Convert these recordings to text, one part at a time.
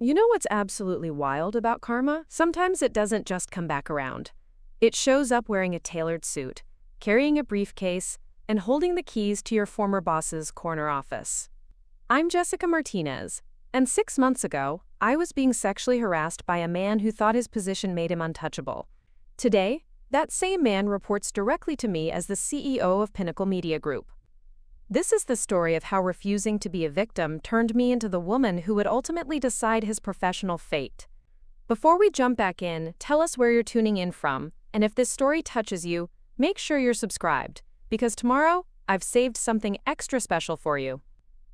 You know what's absolutely wild about karma? Sometimes it doesn't just come back around. It shows up wearing a tailored suit, carrying a briefcase, and holding the keys to your former boss's corner office. I'm Jessica Martinez, and 6 months ago, I was being sexually harassed by a man who thought his position made him untouchable. Today, that same man reports directly to me as the CEO of Pinnacle Media Group. This is the story of how refusing to be a victim turned me into the woman who would ultimately decide his professional fate. Before we jump back in, tell us where you're tuning in from, and if this story touches you, make sure you're subscribed, because tomorrow, I've saved something extra special for you.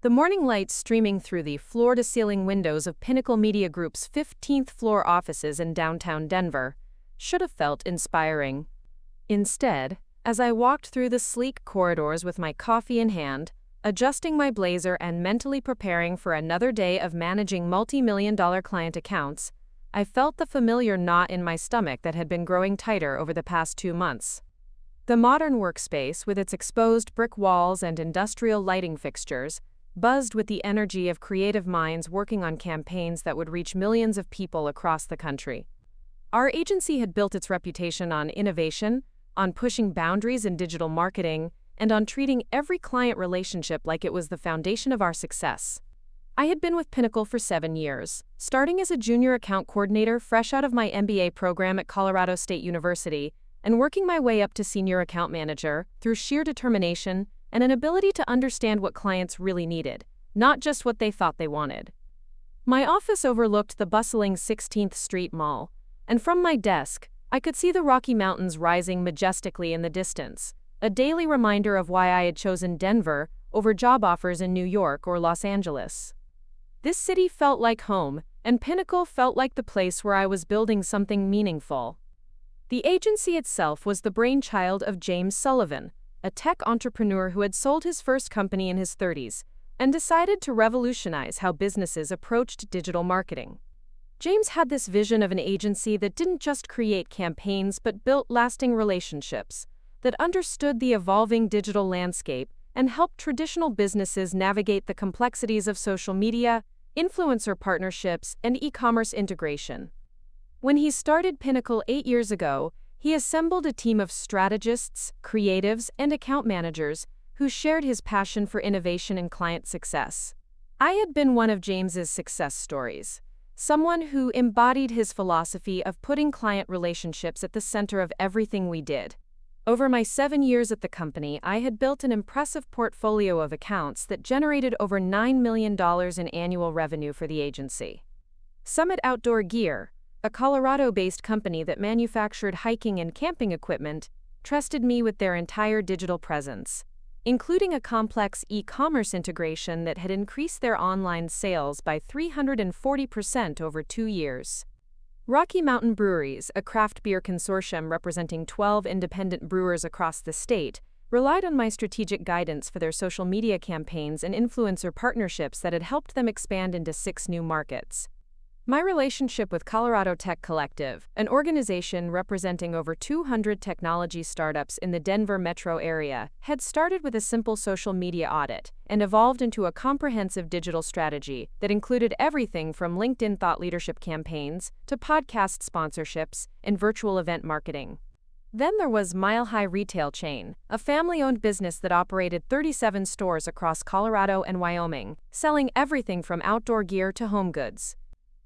The morning light streaming through the floor-to-ceiling windows of Pinnacle Media Group's 15th-floor offices in downtown Denver should have felt inspiring. Instead, as I walked through the sleek corridors with my coffee in hand, adjusting my blazer and mentally preparing for another day of managing multi-million-dollar client accounts, I felt the familiar knot in my stomach that had been growing tighter over the past 2 months. The modern workspace, with its exposed brick walls and industrial lighting fixtures, buzzed with the energy of creative minds working on campaigns that would reach millions of people across the country. Our agency had built its reputation on innovation, on pushing boundaries in digital marketing, and on treating every client relationship like it was the foundation of our success. I had been with Pinnacle for 7 years, starting as a junior account coordinator fresh out of my MBA program at Colorado State University, and working my way up to senior account manager through sheer determination and an ability to understand what clients really needed, not just what they thought they wanted. My office overlooked the bustling 16th Street Mall, and from my desk, I could see the Rocky Mountains rising majestically in the distance, a daily reminder of why I had chosen Denver over job offers in New York or Los Angeles. This city felt like home, and Pinnacle felt like the place where I was building something meaningful. The agency itself was the brainchild of James Sullivan, a tech entrepreneur who had sold his first company in his 30s and decided to revolutionize how businesses approached digital marketing. James had this vision of an agency that didn't just create campaigns but built lasting relationships, that understood the evolving digital landscape and helped traditional businesses navigate the complexities of social media, influencer partnerships, and e-commerce integration. When he started Pinnacle 8 years ago, he assembled a team of strategists, creatives, and account managers who shared his passion for innovation and client success. I had been one of James's success stories. Someone who embodied his philosophy of putting client relationships at the center of everything we did. Over my 7 years at the company, I had built an impressive portfolio of accounts that generated over $9 million in annual revenue for the agency. Summit Outdoor Gear, a Colorado-based company that manufactured hiking and camping equipment, trusted me with their entire digital presence, including a complex e-commerce integration that had increased their online sales by 340% over 2 years. Rocky Mountain Breweries, a craft beer consortium representing 12 independent brewers across the state, relied on my strategic guidance for their social media campaigns and influencer partnerships that had helped them expand into 6 new markets. My relationship with Colorado Tech Collective, an organization representing over 200 technology startups in the Denver metro area, had started with a simple social media audit and evolved into a comprehensive digital strategy that included everything from LinkedIn thought leadership campaigns to podcast sponsorships and virtual event marketing. Then there was Mile High Retail Chain, a family-owned business that operated 37 stores across Colorado and Wyoming, selling everything from outdoor gear to home goods.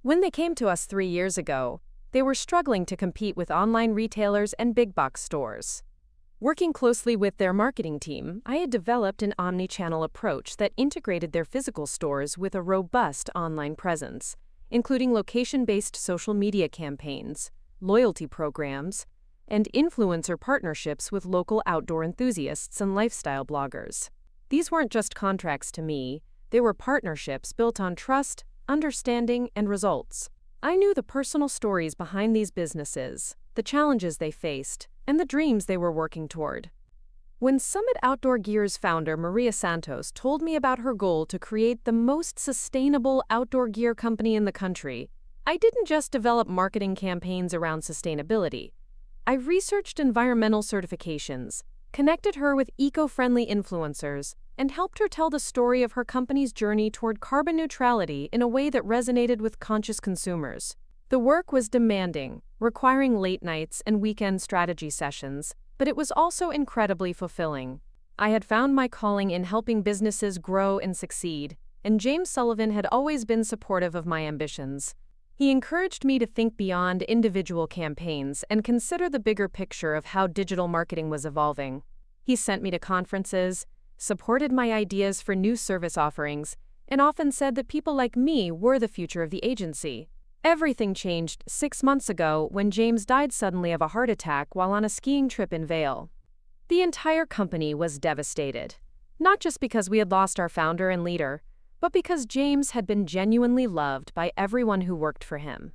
When they came to us 3 years ago, they were struggling to compete with online retailers and big-box stores. Working closely with their marketing team, I had developed an omni-channel approach that integrated their physical stores with a robust online presence, including location-based social media campaigns, loyalty programs, and influencer partnerships with local outdoor enthusiasts and lifestyle bloggers. These weren't just contracts to me, they were partnerships built on trust, understanding, and results. I knew the personal stories behind these businesses, the challenges they faced, and the dreams they were working toward. When Summit Outdoor Gear's founder Maria Santos told me about her goal to create the most sustainable outdoor gear company in the country, I didn't just develop marketing campaigns around sustainability. I researched environmental certifications, connected her with eco-friendly influencers, and helped her tell the story of her company's journey toward carbon neutrality in a way that resonated with conscious consumers. The work was demanding, requiring late nights and weekend strategy sessions, but it was also incredibly fulfilling. I had found my calling in helping businesses grow and succeed, and James Sullivan had always been supportive of my ambitions. He encouraged me to think beyond individual campaigns and consider the bigger picture of how digital marketing was evolving. He sent me to conferences, supported my ideas for new service offerings, and often said that people like me were the future of the agency. Everything changed 6 months ago when James died suddenly of a heart attack while on a skiing trip in Vail. The entire company was devastated, not just because we had lost our founder and leader, but because James had been genuinely loved by everyone who worked for him.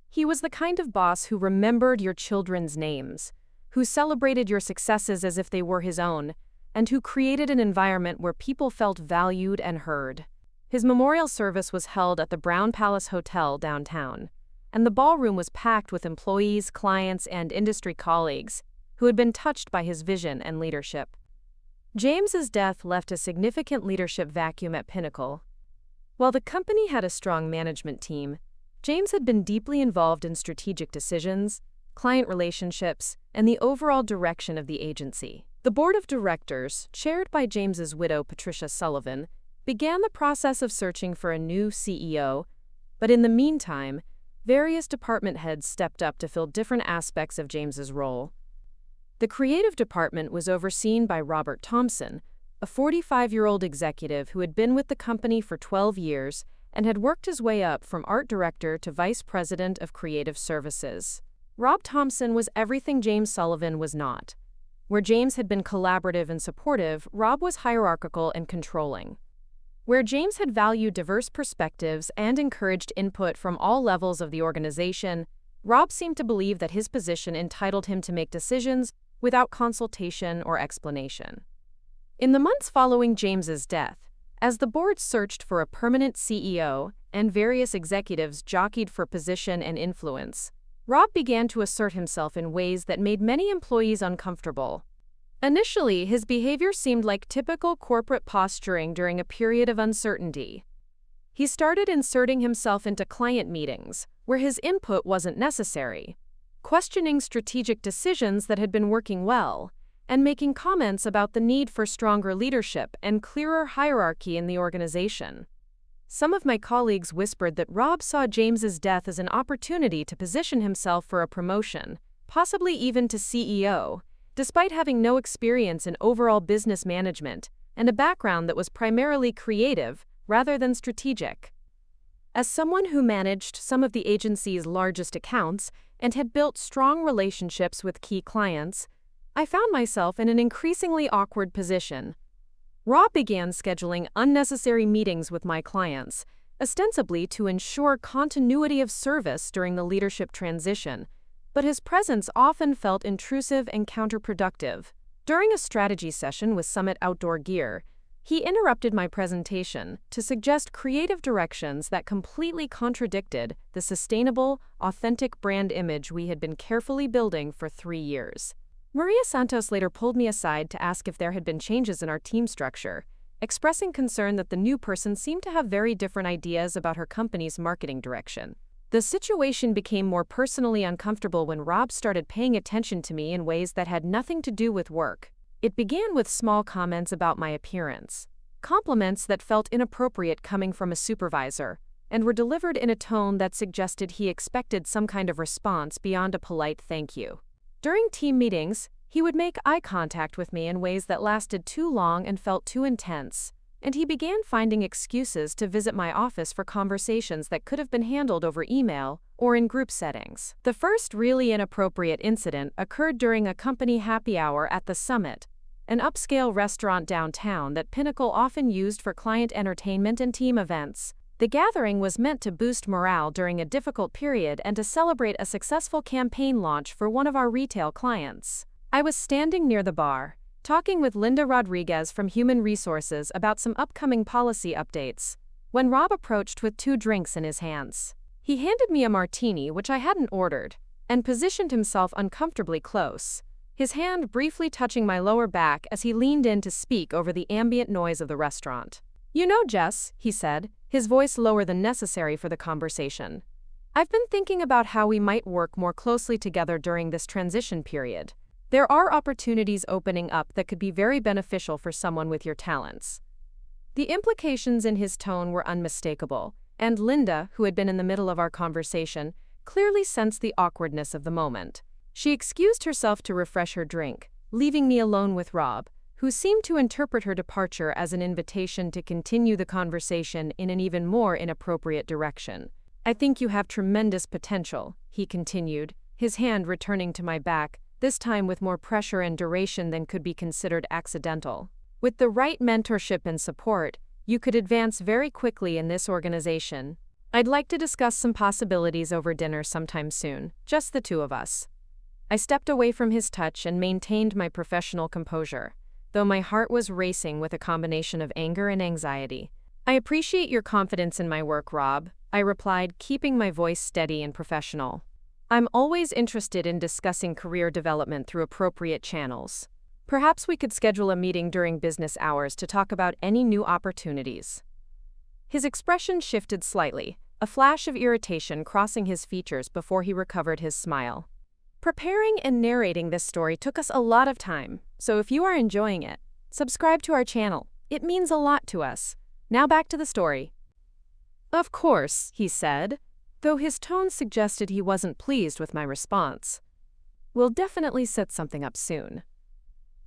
He was the kind of boss who remembered your children's names, who celebrated your successes as if they were his own, and who created an environment where people felt valued and heard. His memorial service was held at the Brown Palace Hotel downtown, and the ballroom was packed with employees, clients, and industry colleagues who had been touched by his vision and leadership. James's death left a significant leadership vacuum at Pinnacle. While the company had a strong management team, James had been deeply involved in strategic decisions, client relationships, and the overall direction of the agency. The board of directors, chaired by James's widow Patricia Sullivan, began the process of searching for a new CEO, but in the meantime, various department heads stepped up to fill different aspects of James's role. The creative department was overseen by Robert Thompson, a 45-year-old executive who had been with the company for 12 years and had worked his way up from art director to vice president of creative services. Rob Thompson was everything James Sullivan was not. Where James had been collaborative and supportive, Rob was hierarchical and controlling. Where James had valued diverse perspectives and encouraged input from all levels of the organization, Rob seemed to believe that his position entitled him to make decisions without consultation or explanation. In the months following James's death, as the board searched for a permanent CEO and various executives jockeyed for position and influence, Rob began to assert himself in ways that made many employees uncomfortable. Initially, his behavior seemed like typical corporate posturing during a period of uncertainty. He started inserting himself into client meetings, where his input wasn't necessary, questioning strategic decisions that had been working well, and making comments about the need for stronger leadership and clearer hierarchy in the organization. Some of my colleagues whispered that Rob saw James's death as an opportunity to position himself for a promotion, possibly even to CEO, despite having no experience in overall business management and a background that was primarily creative rather than strategic. As someone who managed some of the agency's largest accounts and had built strong relationships with key clients, I found myself in an increasingly awkward position. Rob began scheduling unnecessary meetings with my clients, ostensibly to ensure continuity of service during the leadership transition, but his presence often felt intrusive and counterproductive. During a strategy session with Summit Outdoor Gear, he interrupted my presentation to suggest creative directions that completely contradicted the sustainable, authentic brand image we had been carefully building for 3 years. Maria Santos later pulled me aside to ask if there had been changes in our team structure, expressing concern that the new person seemed to have very different ideas about her company's marketing direction. The situation became more personally uncomfortable when Rob started paying attention to me in ways that had nothing to do with work. It began with small comments about my appearance, compliments that felt inappropriate coming from a supervisor, and were delivered in a tone that suggested he expected some kind of response beyond a polite thank you. During team meetings, he would make eye contact with me in ways that lasted too long and felt too intense, and he began finding excuses to visit my office for conversations that could have been handled over email or in group settings. The first really inappropriate incident occurred during a company happy hour at the Summit, an upscale restaurant downtown that Pinnacle often used for client entertainment and team events. The gathering was meant to boost morale during a difficult period and to celebrate a successful campaign launch for one of our retail clients. I was standing near the bar, talking with Linda Rodriguez from Human Resources about some upcoming policy updates, when Rob approached with 2 drinks in his hands. He handed me a martini, which I hadn't ordered, and positioned himself uncomfortably close, his hand briefly touching my lower back as he leaned in to speak over the ambient noise of the restaurant. "You know, Jess," he said, his voice lower than necessary for the conversation, "I've been thinking about how we might work more closely together during this transition period. There are opportunities opening up that could be very beneficial for someone with your talents." The implications in his tone were unmistakable, and Linda, who had been in the middle of our conversation, clearly sensed the awkwardness of the moment. She excused herself to refresh her drink, leaving me alone with Rob, who seemed to interpret her departure as an invitation to continue the conversation in an even more inappropriate direction. "I think you have tremendous potential," he continued, his hand returning to my back, this time with more pressure and duration than could be considered accidental. "With the right mentorship and support, you could advance very quickly in this organization. I'd like to discuss some possibilities over dinner sometime soon, just the two of us." I stepped away from his touch and maintained my professional composure, though my heart was racing with a combination of anger and anxiety. "I appreciate your confidence in my work, Rob," I replied, keeping my voice steady and professional. "I'm always interested in discussing career development through appropriate channels. Perhaps we could schedule a meeting during business hours to talk about any new opportunities." His expression shifted slightly, a flash of irritation crossing his features before he recovered his smile. "Preparing and narrating this story took us a lot of time, so if you are enjoying it, subscribe to our channel. It means a lot to us. Now back to the story." "Of course," he said, though his tone suggested he wasn't pleased with my response. "We'll definitely set something up soon."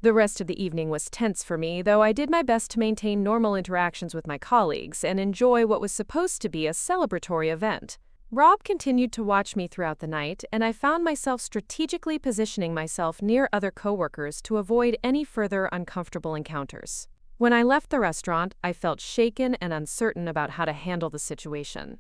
The rest of the evening was tense for me, though I did my best to maintain normal interactions with my colleagues and enjoy what was supposed to be a celebratory event. Rob continued to watch me throughout the night, and I found myself strategically positioning myself near other coworkers to avoid any further uncomfortable encounters. When I left the restaurant, I felt shaken and uncertain about how to handle the situation.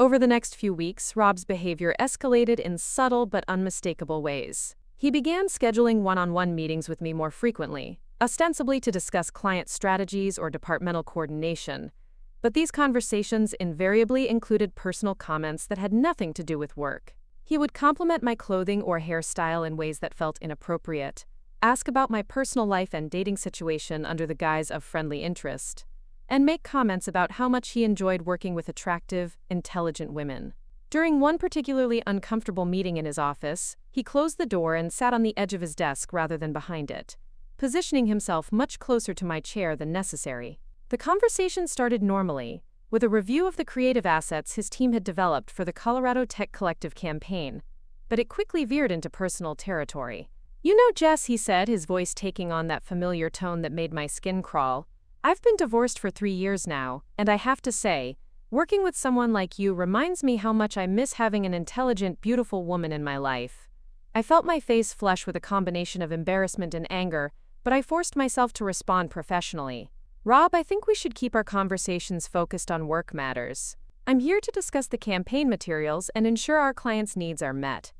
Over the next few weeks, Rob's behavior escalated in subtle but unmistakable ways. He began scheduling one-on-one meetings with me more frequently, ostensibly to discuss client strategies or departmental coordination, but these conversations invariably included personal comments that had nothing to do with work. He would compliment my clothing or hairstyle in ways that felt inappropriate, ask about my personal life and dating situation under the guise of friendly interest, and make comments about how much he enjoyed working with attractive, intelligent women. During one particularly uncomfortable meeting in his office, he closed the door and sat on the edge of his desk rather than behind it, positioning himself much closer to my chair than necessary. The conversation started normally, with a review of the creative assets his team had developed for the Colorado Tech Collective campaign, but it quickly veered into personal territory. "You know, Jess," he said, his voice taking on that familiar tone that made my skin crawl, "I've been divorced for 3 years now, and I have to say, working with someone like you reminds me how much I miss having an intelligent, beautiful woman in my life." I felt my face flush with a combination of embarrassment and anger, but I forced myself to respond professionally. "Rob, I think we should keep our conversations focused on work matters. I'm here to discuss the campaign materials and ensure our clients' needs are met."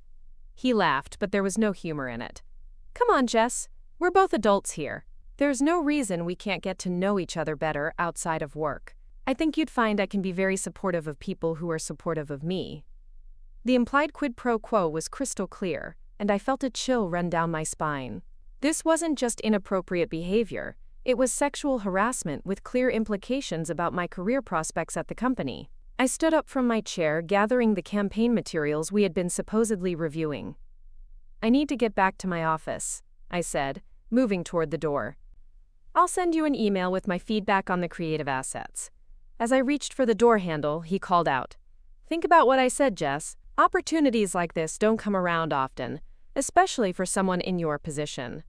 He laughed, but there was no humor in it. "Come on, Jess. We're both adults here. There's no reason we can't get to know each other better outside of work. I think you'd find I can be very supportive of people who are supportive of me." The implied quid pro quo was crystal clear, and I felt a chill run down my spine. This wasn't just inappropriate behavior, it was sexual harassment with clear implications about my career prospects at the company. I stood up from my chair, gathering the campaign materials we had been supposedly reviewing. "I need to get back to my office," I said, moving toward the door. "I'll send you an email with my feedback on the creative assets." As I reached for the door handle, he called out, "Think about what I said, Jess. Opportunities like this don't come around often, especially for someone in your position."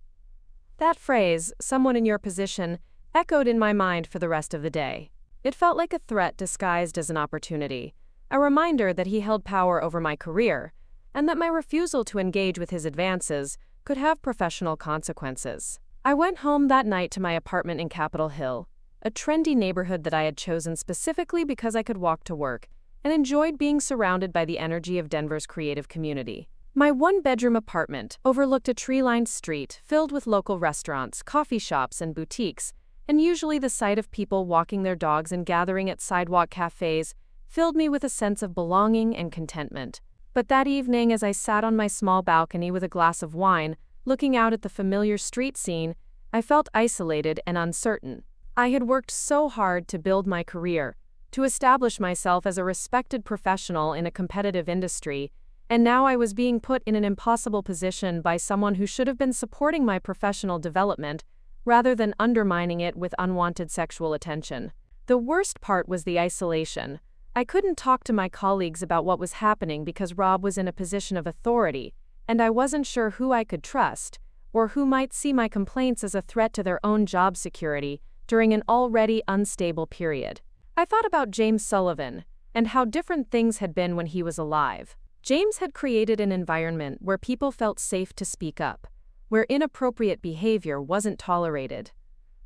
That phrase, "someone in your position," echoed in my mind for the rest of the day. It felt like a threat disguised as an opportunity, a reminder that he held power over my career, and that my refusal to engage with his advances could have professional consequences. I went home that night to my apartment in Capitol Hill, a trendy neighborhood that I had chosen specifically because I could walk to work, and enjoyed being surrounded by the energy of Denver's creative community. My one-bedroom apartment overlooked a tree-lined street filled with local restaurants, coffee shops, and boutiques, and usually the sight of people walking their dogs and gathering at sidewalk cafes filled me with a sense of belonging and contentment. But that evening, as I sat on my small balcony with a glass of wine, Looking out at the familiar street scene, I felt isolated and uncertain. I had worked so hard to build my career, to establish myself as a respected professional in a competitive industry, and now I was being put in an impossible position by someone who should have been supporting my professional development rather than undermining it with unwanted sexual attention. The worst part was the isolation. I couldn't talk to my colleagues about what was happening because Rob was in a position of authority, and I wasn't sure who I could trust, or who might see my complaints as a threat to their own job security during an already unstable period. I thought about James Sullivan, and how different things had been when he was alive. James had created an environment where people felt safe to speak up, where inappropriate behavior wasn't tolerated,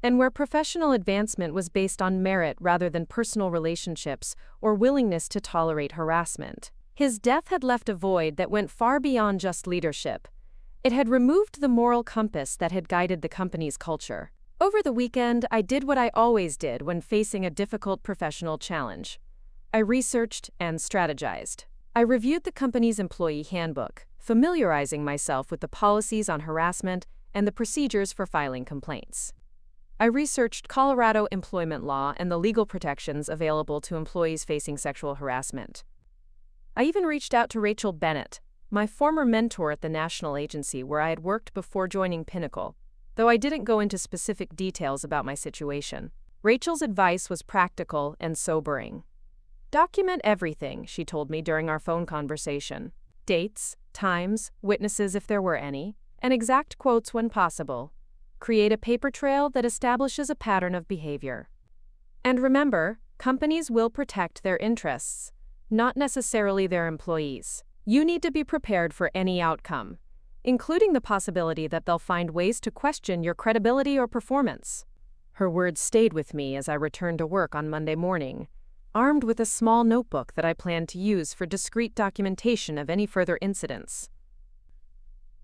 and where professional advancement was based on merit rather than personal relationships or willingness to tolerate harassment. His death had left a void that went far beyond just leadership. It had removed the moral compass that had guided the company's culture. Over the weekend, I did what I always did when facing a difficult professional challenge. I researched and strategized. I reviewed the company's employee handbook, familiarizing myself with the policies on harassment and the procedures for filing complaints. I researched Colorado employment law and the legal protections available to employees facing sexual harassment. I even reached out to Rachel Bennett, my former mentor at the national agency where I had worked before joining Pinnacle, though I didn't go into specific details about my situation. Rachel's advice was practical and sobering. Document everything, she told me during our phone conversation. Dates, times, witnesses if there were any, and exact quotes when possible. Create a paper trail that establishes a pattern of behavior. And remember, companies will protect their interests, not necessarily their employees. You need to be prepared for any outcome, including the possibility that they'll find ways to question your credibility or performance. Her words stayed with me as I returned to work on Monday morning, armed with a small notebook that I planned to use for discreet documentation of any further incidents.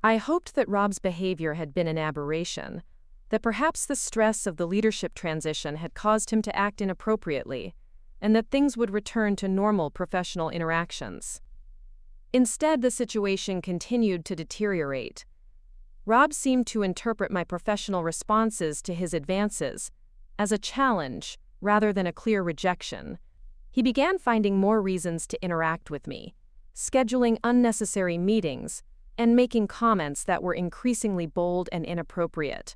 I hoped that Rob's behavior had been an aberration, that perhaps the stress of the leadership transition had caused him to act inappropriately, and that things would return to normal professional interactions. Instead, the situation continued to deteriorate. Rob seemed to interpret my professional responses to his advances as a challenge rather than a clear rejection. He began finding more reasons to interact with me, scheduling unnecessary meetings, and making comments that were increasingly bold and inappropriate.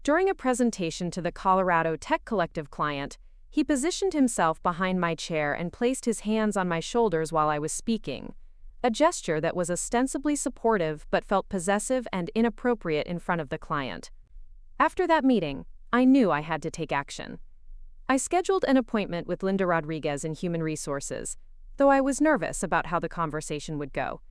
During a presentation to the Colorado Tech Collective client, he positioned himself behind my chair and placed his hands on my shoulders while I was speaking, a gesture that was ostensibly supportive but felt possessive and inappropriate in front of the client. After that meeting, I knew I had to take action. I scheduled an appointment with Linda Rodriguez in Human Resources, though I was nervous about how the conversation would go.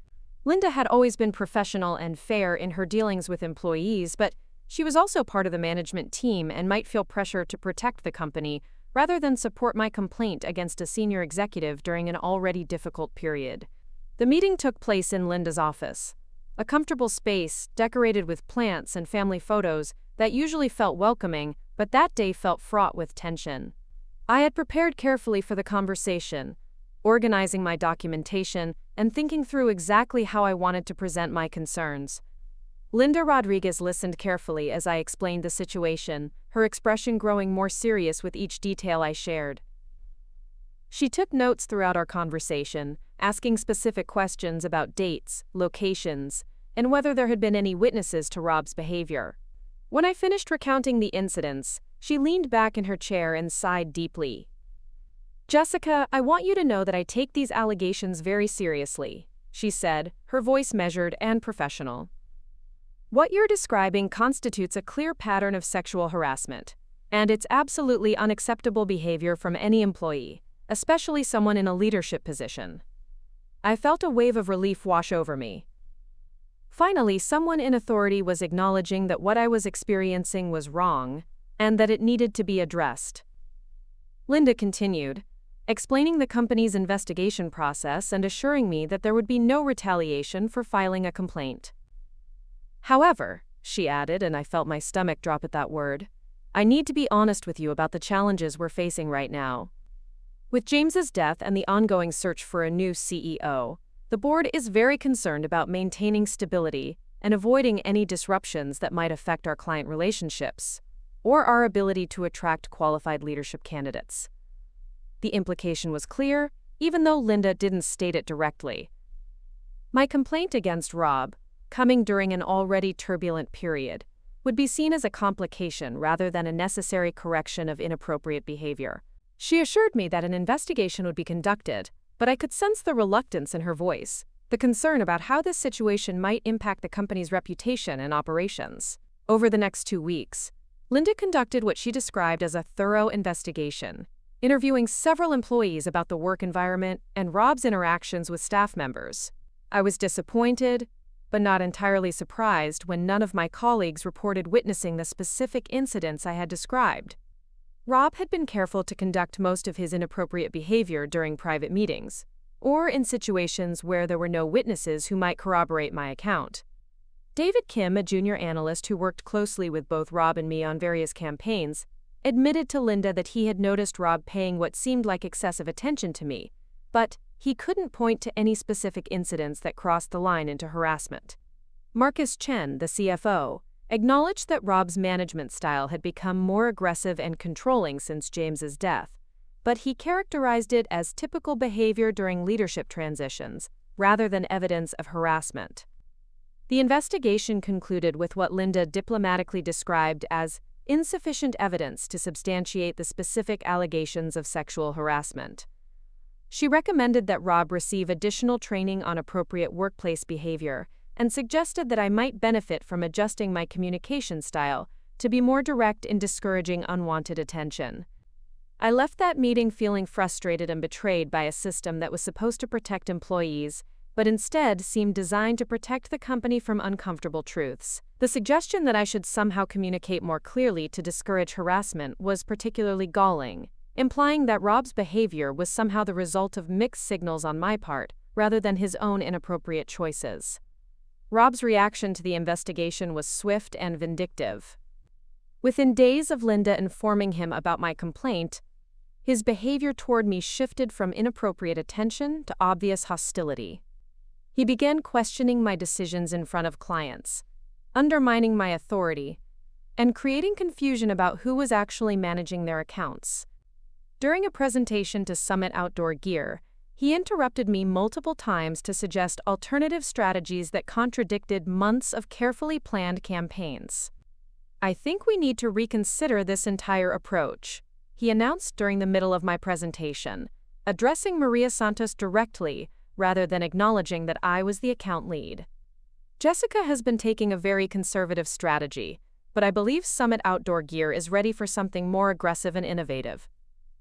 Linda had always been professional and fair in her dealings with employees, but she was also part of the management team and might feel pressure to protect the company rather than support my complaint against a senior executive during an already difficult period. The meeting took place in Linda's office, a comfortable space decorated with plants and family photos that usually felt welcoming, but that day felt fraught with tension. I had prepared carefully for the conversation, organizing my documentation and thinking through exactly how I wanted to present my concerns. Linda Rodriguez listened carefully as I explained the situation, her expression growing more serious with each detail I shared. She took notes throughout our conversation, asking specific questions about dates, locations, and whether there had been any witnesses to Rob's behavior. When I finished recounting the incidents, she leaned back in her chair and sighed deeply. "Jessica, I want you to know that I take these allegations very seriously," she said, her voice measured and professional. "What you're describing constitutes a clear pattern of sexual harassment, and it's absolutely unacceptable behavior from any employee, especially someone in a leadership position." I felt a wave of relief wash over me. Finally, someone in authority was acknowledging that what I was experiencing was wrong, and that it needed to be addressed. Linda continued, explaining the company's investigation process and assuring me that there would be no retaliation for filing a complaint. "However," she added, and I felt my stomach drop at that word, "I need to be honest with you about the challenges we're facing right now. With James's death and the ongoing search for a new CEO, the board is very concerned about maintaining stability and avoiding any disruptions that might affect our client relationships or our ability to attract qualified leadership candidates. The implication was clear, even though Linda didn't state it directly. My complaint against Rob, coming during an already turbulent period, would be seen as a complication rather than a necessary correction of inappropriate behavior. She assured me that an investigation would be conducted, but I could sense the reluctance in her voice, the concern about how this situation might impact the company's reputation and operations. Over the next 2 weeks, Linda conducted what she described as a thorough investigation, interviewing several employees about the work environment and Rob's interactions with staff members. I was disappointed, but not entirely surprised when none of my colleagues reported witnessing the specific incidents I had described. Rob had been careful to conduct most of his inappropriate behavior during private meetings, or in situations where there were no witnesses who might corroborate my account. David Kim, a junior analyst who worked closely with both Rob and me on various campaigns, admitted to Linda that he had noticed Rob paying what seemed like excessive attention to me, but he couldn't point to any specific incidents that crossed the line into harassment. Marcus Chen, the CFO, acknowledged that Rob's management style had become more aggressive and controlling since James's death, but he characterized it as typical behavior during leadership transitions, rather than evidence of harassment. The investigation concluded with what Linda diplomatically described as insufficient evidence to substantiate the specific allegations of sexual harassment. She recommended that Rob receive additional training on appropriate workplace behavior and suggested that I might benefit from adjusting my communication style to be more direct in discouraging unwanted attention. I left that meeting feeling frustrated and betrayed by a system that was supposed to protect employees, but instead seemed designed to protect the company from uncomfortable truths. The suggestion that I should somehow communicate more clearly to discourage harassment was particularly galling, implying that Rob's behavior was somehow the result of mixed signals on my part, rather than his own inappropriate choices. Rob's reaction to the investigation was swift and vindictive. Within days of Linda informing him about my complaint, his behavior toward me shifted from inappropriate attention to obvious hostility. He began questioning my decisions in front of clients, undermining my authority, and creating confusion about who was actually managing their accounts. During a presentation to Summit Outdoor Gear, he interrupted me multiple times to suggest alternative strategies that contradicted months of carefully planned campaigns. "I think we need to reconsider this entire approach," he announced during the middle of my presentation, addressing Maria Santos directly rather than acknowledging that I was the account lead. "Jessica has been taking a very conservative strategy, but I believe Summit Outdoor Gear is ready for something more aggressive and innovative."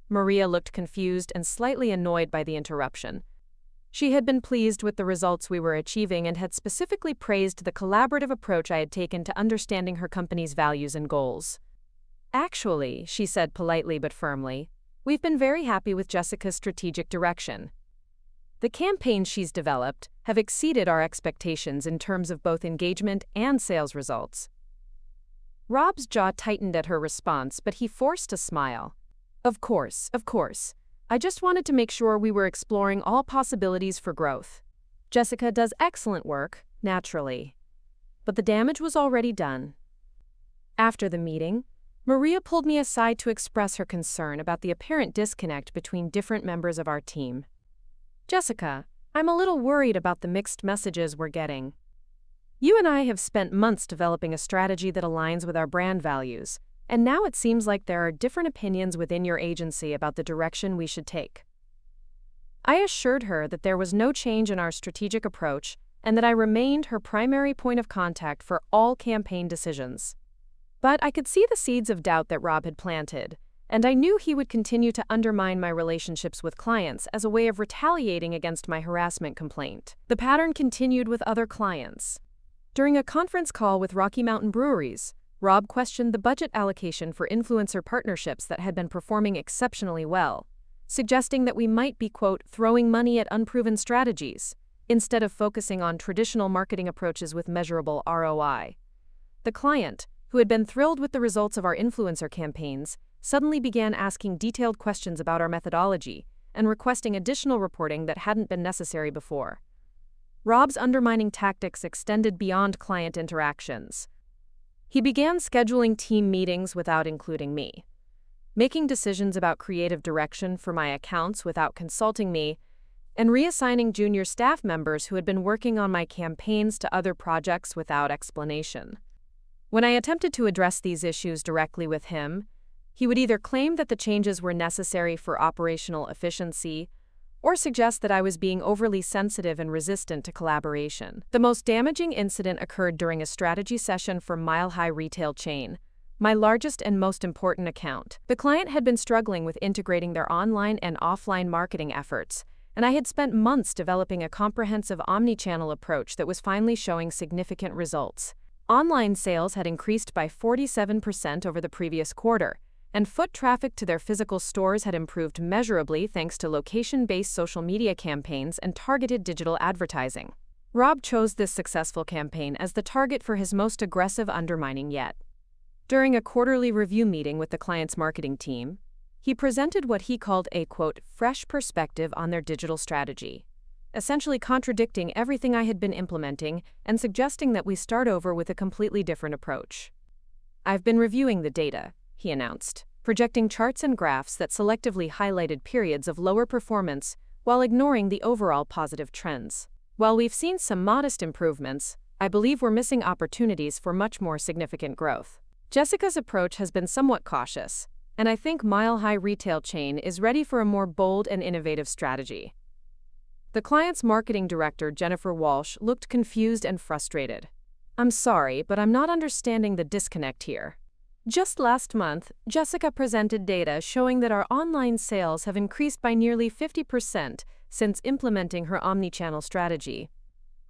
Maria looked confused and slightly annoyed by the interruption. She had been pleased with the results we were achieving and had specifically praised the collaborative approach I had taken to understanding her company's values and goals. "Actually," she said politely but firmly, "we've been very happy with Jessica's strategic direction. The campaigns she's developed have exceeded our expectations in terms of both engagement and sales results." Rob's jaw tightened at her response, but he forced a smile. Of course. I just wanted to make sure we were exploring all possibilities for growth. Jessica does excellent work, naturally. But the damage was already done." After the meeting, Maria pulled me aside to express her concern about the apparent disconnect between different members of our team. "Jessica, I'm a little worried about the mixed messages we're getting. You and I have spent months developing a strategy that aligns with our brand values, and now it seems like there are different opinions within your agency about the direction we should take." I assured her that there was no change in our strategic approach and that I remained her primary point of contact for all campaign decisions. But I could see the seeds of doubt that Rob had planted, and I knew he would continue to undermine my relationships with clients as a way of retaliating against my harassment complaint. The pattern continued with other clients. During a conference call with Rocky Mountain Breweries, Rob questioned the budget allocation for influencer partnerships that had been performing exceptionally well, suggesting that we might be, quote, "throwing money at unproven strategies," instead of focusing on traditional marketing approaches with measurable ROI. The client, who had been thrilled with the results of our influencer campaigns, suddenly began asking detailed questions about our methodology and requesting additional reporting that hadn't been necessary before. Rob's undermining tactics extended beyond client interactions. He began scheduling team meetings without including me, making decisions about creative direction for my accounts without consulting me, and reassigning junior staff members who had been working on my campaigns to other projects without explanation. When I attempted to address these issues directly with him, he would either claim that the changes were necessary for operational efficiency or suggest that I was being overly sensitive and resistant to collaboration. The most damaging incident occurred during a strategy session for Mile High retail chain, my largest and most important account. The client had been struggling with integrating their online and offline marketing efforts, and I had spent months developing a comprehensive omnichannel approach that was finally showing significant results. Online sales had increased by 47% over the previous quarter, and foot traffic to their physical stores had improved measurably thanks to location-based social media campaigns and targeted digital advertising. Rob chose this successful campaign as the target for his most aggressive undermining yet. During a quarterly review meeting with the client's marketing team, he presented what he called a, quote, fresh perspective on their digital strategy, essentially contradicting everything I had been implementing and suggesting that we start over with a completely different approach. "I've been reviewing the data," he announced, projecting charts and graphs that selectively highlighted periods of lower performance while ignoring the overall positive trends. "While we've seen some modest improvements, I believe we're missing opportunities for much more significant growth." Jessica's approach has been somewhat cautious, and I think Mile High retail chain is ready for a more bold and innovative strategy. The client's marketing director, Jennifer Walsh, looked confused and frustrated. "I'm sorry, but I'm not understanding the disconnect here. Just last month, Jessica presented data showing that our online sales have increased by nearly 50% since implementing her omnichannel strategy.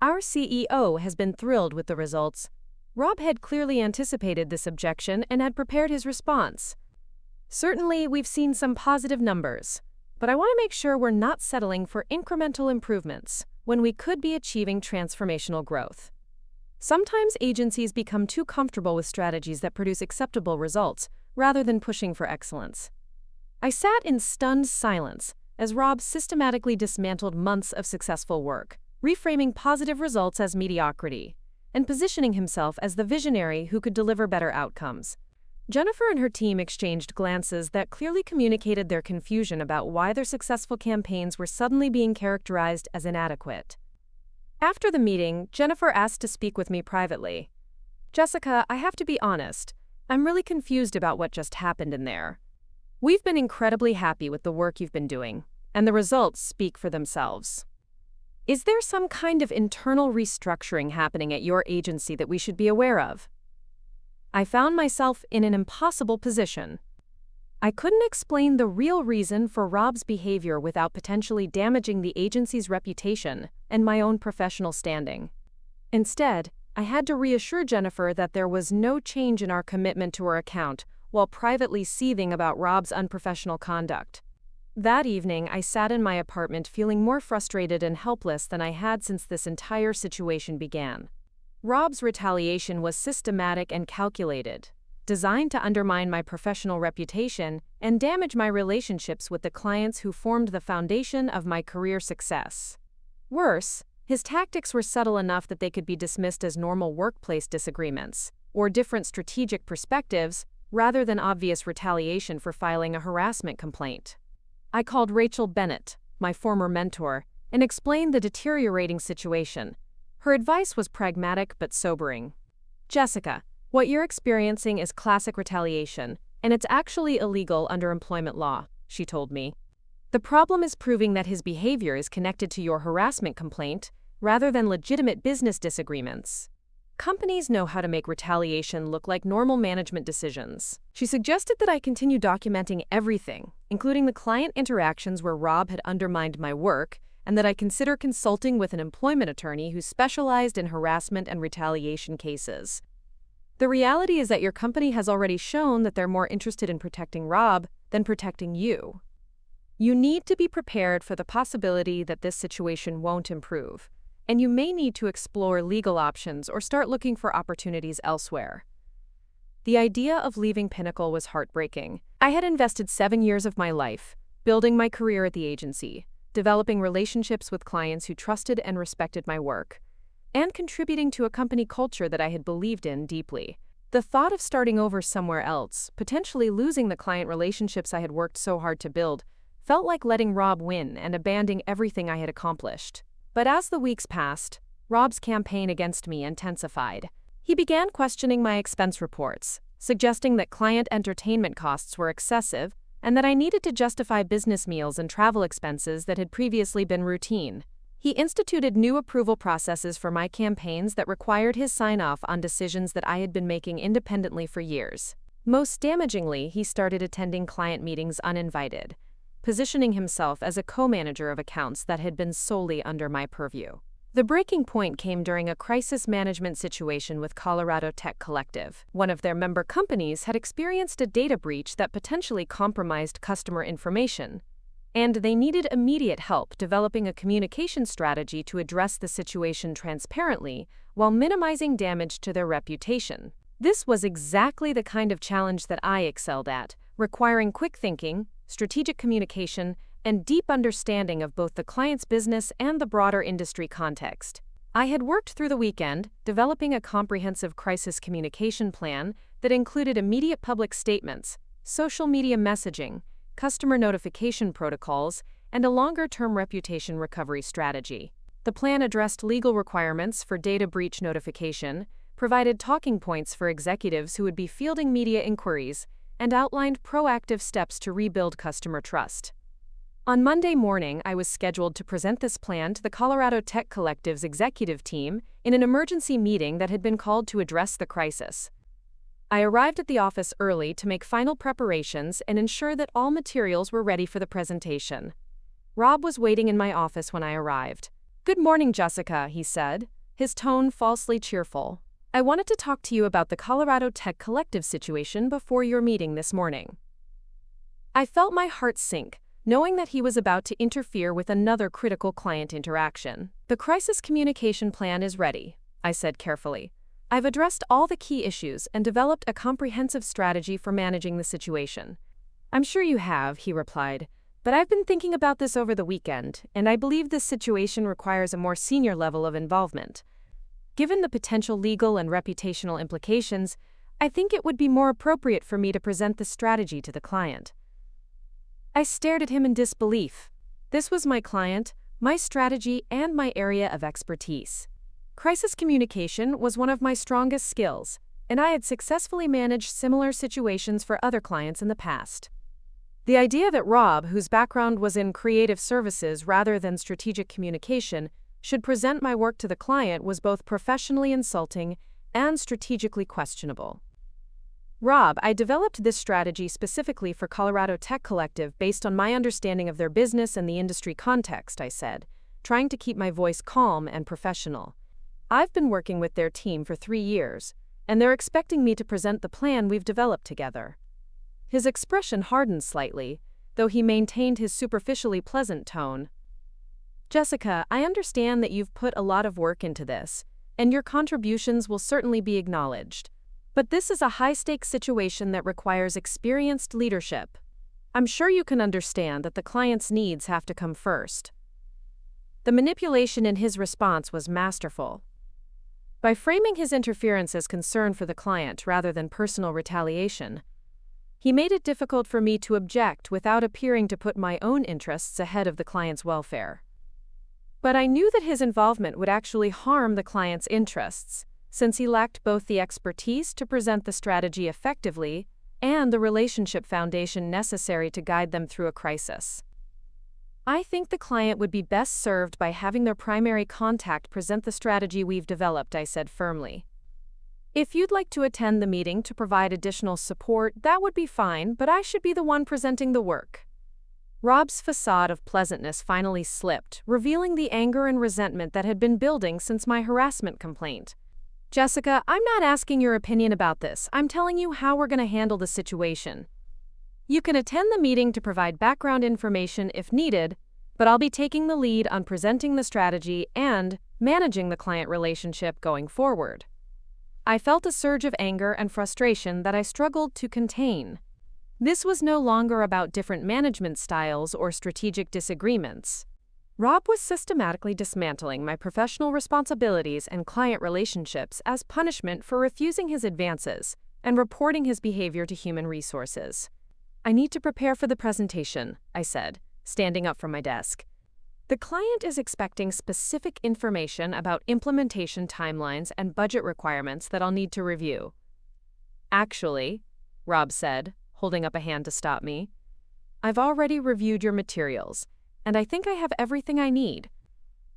Our CEO has been thrilled with the results." Rob had clearly anticipated this objection and had prepared his response. "Certainly, we've seen some positive numbers, but I want to make sure we're not settling for incremental improvements when we could be achieving transformational growth. Sometimes agencies become too comfortable with strategies that produce acceptable results rather than pushing for excellence." I sat in stunned silence as Rob systematically dismantled months of successful work, reframing positive results as mediocrity, and positioning himself as the visionary who could deliver better outcomes. Jennifer and her team exchanged glances that clearly communicated their confusion about why their successful campaigns were suddenly being characterized as inadequate. After the meeting, Jennifer asked to speak with me privately. "Jessica, I have to be honest. I'm really confused about what just happened in there. We've been incredibly happy with the work you've been doing, and the results speak for themselves. Is there some kind of internal restructuring happening at your agency that we should be aware of?" I found myself in an impossible position. I couldn't explain the real reason for Rob's behavior without potentially damaging the agency's reputation and my own professional standing. Instead, I had to reassure Jennifer that there was no change in our commitment to her account while privately seething about Rob's unprofessional conduct. That evening, I sat in my apartment feeling more frustrated and helpless than I had since this entire situation began. Rob's retaliation was systematic and calculated, designed to undermine my professional reputation and damage my relationships with the clients who formed the foundation of my career success. Worse, his tactics were subtle enough that they could be dismissed as normal workplace disagreements or different strategic perspectives rather than obvious retaliation for filing a harassment complaint. I called Rachel Bennett, my former mentor, and explained the deteriorating situation. Her advice was pragmatic but sobering. "Jessica, what you're experiencing is classic retaliation, and it's actually illegal under employment law," she told me. "The problem is proving that his behavior is connected to your harassment complaint rather than legitimate business disagreements. Companies know how to make retaliation look like normal management decisions." She suggested that I continue documenting everything, including the client interactions where Rob had undermined my work, and that I consider consulting with an employment attorney who specialized in harassment and retaliation cases. "The reality is that your company has already shown that they're more interested in protecting Rob than protecting you. You need to be prepared for the possibility that this situation won't improve, and you may need to explore legal options or start looking for opportunities elsewhere." The idea of leaving Pinnacle was heartbreaking. I had invested 7 years of my life, building my career at the agency, developing relationships with clients who trusted and respected my work, and contributing to a company culture that I had believed in deeply. The thought of starting over somewhere else, potentially losing the client relationships I had worked so hard to build, felt like letting Rob win and abandoning everything I had accomplished. But as the weeks passed, Rob's campaign against me intensified. He began questioning my expense reports, suggesting that client entertainment costs were excessive and that I needed to justify business meals and travel expenses that had previously been routine. He instituted new approval processes for my campaigns that required his sign-off on decisions that I had been making independently for years. Most damagingly, he started attending client meetings uninvited, positioning himself as a co-manager of accounts that had been solely under my purview. The breaking point came during a crisis management situation with Colorado Tech Collective. One of their member companies had experienced a data breach that potentially compromised customer information, and they needed immediate help developing a communication strategy to address the situation transparently while minimizing damage to their reputation. This was exactly the kind of challenge that I excelled at, requiring quick thinking, strategic communication, and deep understanding of both the client's business and the broader industry context. I had worked through the weekend, developing a comprehensive crisis communication plan that included immediate public statements, social media messaging, customer notification protocols, and a longer-term reputation recovery strategy. The plan addressed legal requirements for data breach notification, provided talking points for executives who would be fielding media inquiries, and outlined proactive steps to rebuild customer trust. On Monday morning, I was scheduled to present this plan to the Colorado Tech Collective's executive team in an emergency meeting that had been called to address the crisis. I arrived at the office early to make final preparations and ensure that all materials were ready for the presentation. Rob was waiting in my office when I arrived. "Good morning, Jessica," he said, his tone falsely cheerful. "I wanted to talk to you about the Colorado Tech Collective situation before your meeting this morning." I felt my heart sink, knowing that he was about to interfere with another critical client interaction. "The crisis communication plan is ready," I said carefully. "I've addressed all the key issues and developed a comprehensive strategy for managing the situation." "I'm sure you have," he replied, "but I've been thinking about this over the weekend, and I believe this situation requires a more senior level of involvement. Given the potential legal and reputational implications, I think it would be more appropriate for me to present the strategy to the client." I stared at him in disbelief. This was my client, my strategy, and my area of expertise. Crisis communication was one of my strongest skills, and I had successfully managed similar situations for other clients in the past. The idea that Rob, whose background was in creative services rather than strategic communication, should present my work to the client was both professionally insulting and strategically questionable. "Rob, I developed this strategy specifically for Colorado Tech Collective based on my understanding of their business and the industry context," I said, trying to keep my voice calm and professional. "I've been working with their team for 3 years, and they're expecting me to present the plan we've developed together." His expression hardened slightly, though he maintained his superficially pleasant tone. "Jessica, I understand that you've put a lot of work into this, and your contributions will certainly be acknowledged. But this is a high-stakes situation that requires experienced leadership. I'm sure you can understand that the client's needs have to come first." The manipulation in his response was masterful. By framing his interference as concern for the client rather than personal retaliation, he made it difficult for me to object without appearing to put my own interests ahead of the client's welfare. But I knew that his involvement would actually harm the client's interests, since he lacked both the expertise to present the strategy effectively and the relationship foundation necessary to guide them through a crisis. "I think the client would be best served by having their primary contact present the strategy we've developed," I said firmly. "If you'd like to attend the meeting to provide additional support, that would be fine, but I should be the one presenting the work." Rob's facade of pleasantness finally slipped, revealing the anger and resentment that had been building since my harassment complaint. "Jessica, I'm not asking your opinion about this. I'm telling you how we're going to handle the situation. You can attend the meeting to provide background information if needed, but I'll be taking the lead on presenting the strategy and managing the client relationship going forward." I felt a surge of anger and frustration that I struggled to contain. This was no longer about different management styles or strategic disagreements. Rob was systematically dismantling my professional responsibilities and client relationships as punishment for refusing his advances and reporting his behavior to human resources. "I need to prepare for the presentation," I said, standing up from my desk. "The client is expecting specific information about implementation timelines and budget requirements that I'll need to review." "Actually," Rob said, holding up a hand to stop me, "I've already reviewed your materials, and I think I have everything I need.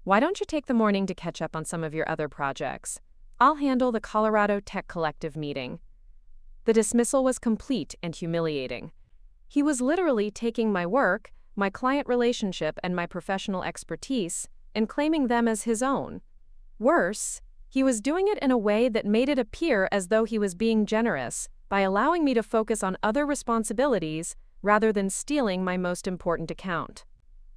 Why don't you take the morning to catch up on some of your other projects? I'll handle the Colorado Tech Collective meeting." The dismissal was complete and humiliating. He was literally taking my work, my client relationship, and my professional expertise, and claiming them as his own. Worse, he was doing it in a way that made it appear as though he was being generous by allowing me to focus on other responsibilities rather than stealing my most important account.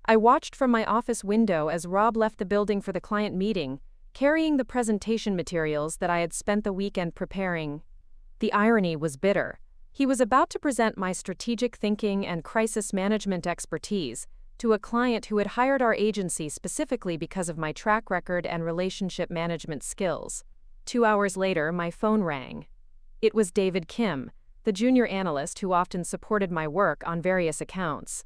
I watched from my office window as Rob left the building for the client meeting, carrying the presentation materials that I had spent the weekend preparing. The irony was bitter. He was about to present my strategic thinking and crisis management expertise to a client who had hired our agency specifically because of my track record and relationship management skills. 2 hours later, my phone rang. It was David Kim, the junior analyst who often supported my work on various accounts.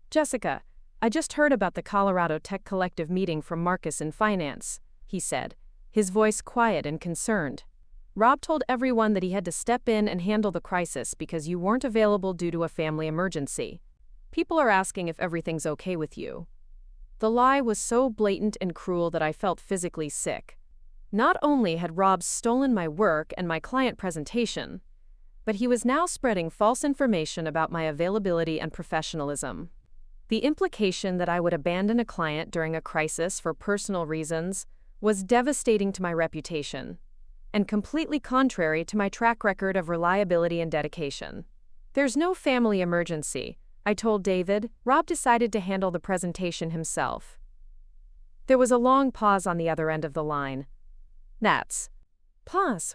"Jessica, I just heard about the Colorado Tech Collective meeting from Marcus in finance," he said, his voice quiet and concerned. "Rob told everyone that he had to step in and handle the crisis because you weren't available due to a family emergency. People are asking if everything's okay with you." The lie was so blatant and cruel that I felt physically sick. Not only had Rob stolen my work and my client presentation, but he was now spreading false information about my availability and professionalism. The implication that I would abandon a client during a crisis for personal reasons was devastating to my reputation, and completely contrary to my track record of reliability and dedication. "There's no family emergency," I told David. Rob decided to handle the presentation himself. There was a long pause on the other end of the line. "That's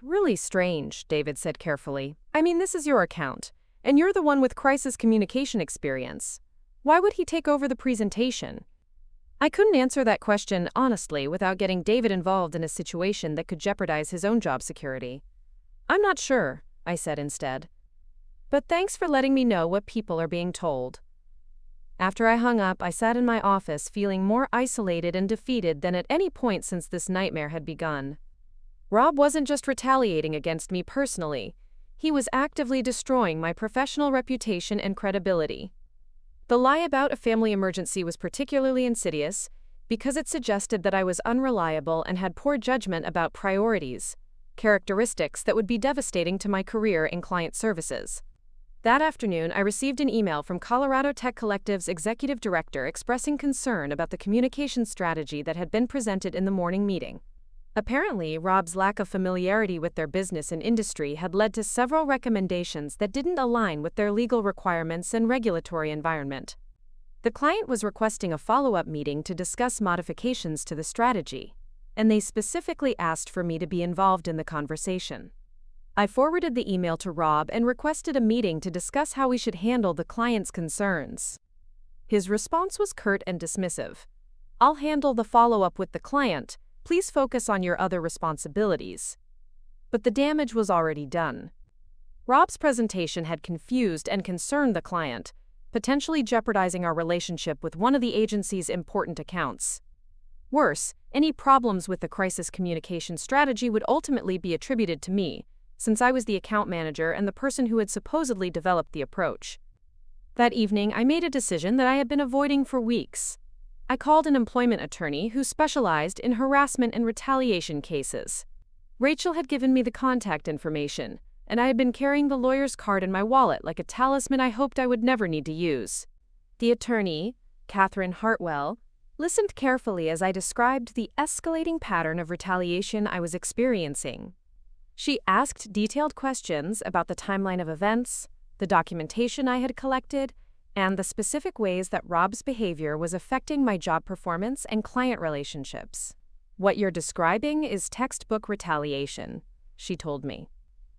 really strange," David said carefully. "I mean, this is your account, and you're the one with crisis communication experience. Why would he take over the presentation?" I couldn't answer that question honestly without getting David involved in a situation that could jeopardize his own job security. "I'm not sure," I said instead. "But thanks for letting me know what people are being told." After I hung up, I sat in my office feeling more isolated and defeated than at any point since this nightmare had begun. Rob wasn't just retaliating against me personally, he was actively destroying my professional reputation and credibility. The lie about a family emergency was particularly insidious because it suggested that I was unreliable and had poor judgment about priorities, characteristics that would be devastating to my career in client services. That afternoon, I received an email from Colorado Tech Collective's executive director expressing concern about the communication strategy that had been presented in the morning meeting. Apparently, Rob's lack of familiarity with their business and industry had led to several recommendations that didn't align with their legal requirements and regulatory environment. The client was requesting a follow-up meeting to discuss modifications to the strategy, and they specifically asked for me to be involved in the conversation. I forwarded the email to Rob and requested a meeting to discuss how we should handle the client's concerns. His response was curt and dismissive. "I'll handle the follow-up with the client. Please focus on your other responsibilities." But the damage was already done. Rob's presentation had confused and concerned the client, potentially jeopardizing our relationship with one of the agency's important accounts. Worse, any problems with the crisis communication strategy would ultimately be attributed to me, since I was the account manager and the person who had supposedly developed the approach. That evening, I made a decision that I had been avoiding for weeks. I called an employment attorney who specialized in harassment and retaliation cases. Rachel had given me the contact information, and I had been carrying the lawyer's card in my wallet like a talisman I hoped I would never need to use. The attorney, Catherine Hartwell, listened carefully as I described the escalating pattern of retaliation I was experiencing. She asked detailed questions about the timeline of events, the documentation I had collected, and the specific ways that Rob's behavior was affecting my job performance and client relationships. "What you're describing is textbook retaliation," she told me.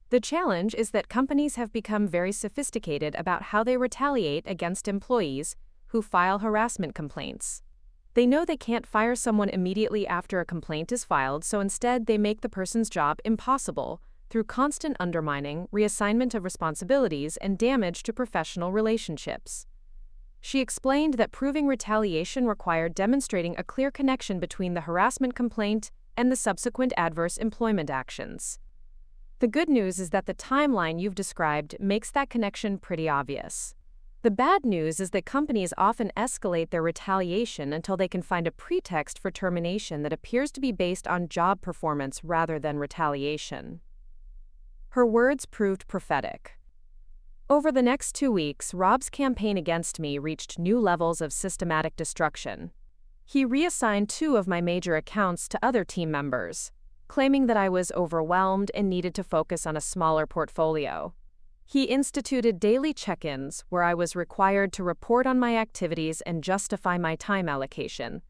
"The challenge is that companies have become very sophisticated about how they retaliate against employees who file harassment complaints. They know they can't fire someone immediately after a complaint is filed, so instead they make the person's job impossible through constant undermining, reassignment of responsibilities, and damage to professional relationships. She explained that proving retaliation required demonstrating a clear connection between the harassment complaint and the subsequent adverse employment actions. The good news is that the timeline you've described makes that connection pretty obvious. The bad news is that companies often escalate their retaliation until they can find a pretext for termination that appears to be based on job performance rather than retaliation. Her words proved prophetic. Over the next 2 weeks, Rob's campaign against me reached new levels of systematic destruction. He reassigned 2 of my major accounts to other team members, claiming that I was overwhelmed and needed to focus on a smaller portfolio. He instituted daily check-ins where I was required to report on my activities and justify my time allocation.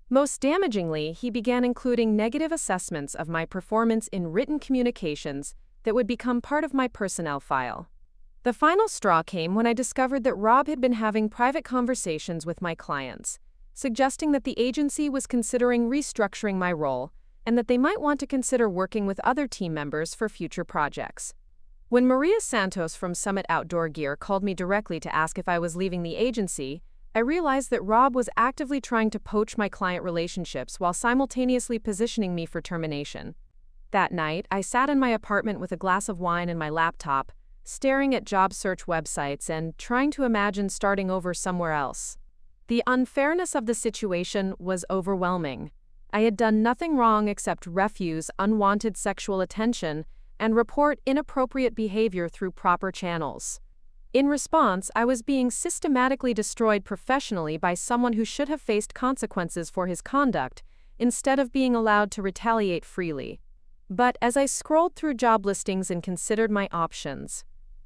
Most damagingly, he began including negative assessments of my performance in written communications that would become part of my personnel file. The final straw came when I discovered that Rob had been having private conversations with my clients, suggesting that the agency was considering restructuring my role and that they might want to consider working with other team members for future projects. When Maria Santos from Summit Outdoor Gear called me directly to ask if I was leaving the agency, I realized that Rob was actively trying to poach my client relationships while simultaneously positioning me for termination. That night, I sat in my apartment with a glass of wine and my laptop, staring at job search websites and trying to imagine starting over somewhere else. The unfairness of the situation was overwhelming. I had done nothing wrong except refuse unwanted sexual attention and report inappropriate behavior through proper channels. In response, I was being systematically destroyed professionally by someone who should have faced consequences for his conduct, instead of being allowed to retaliate freely. But as I scrolled through job listings and considered my options,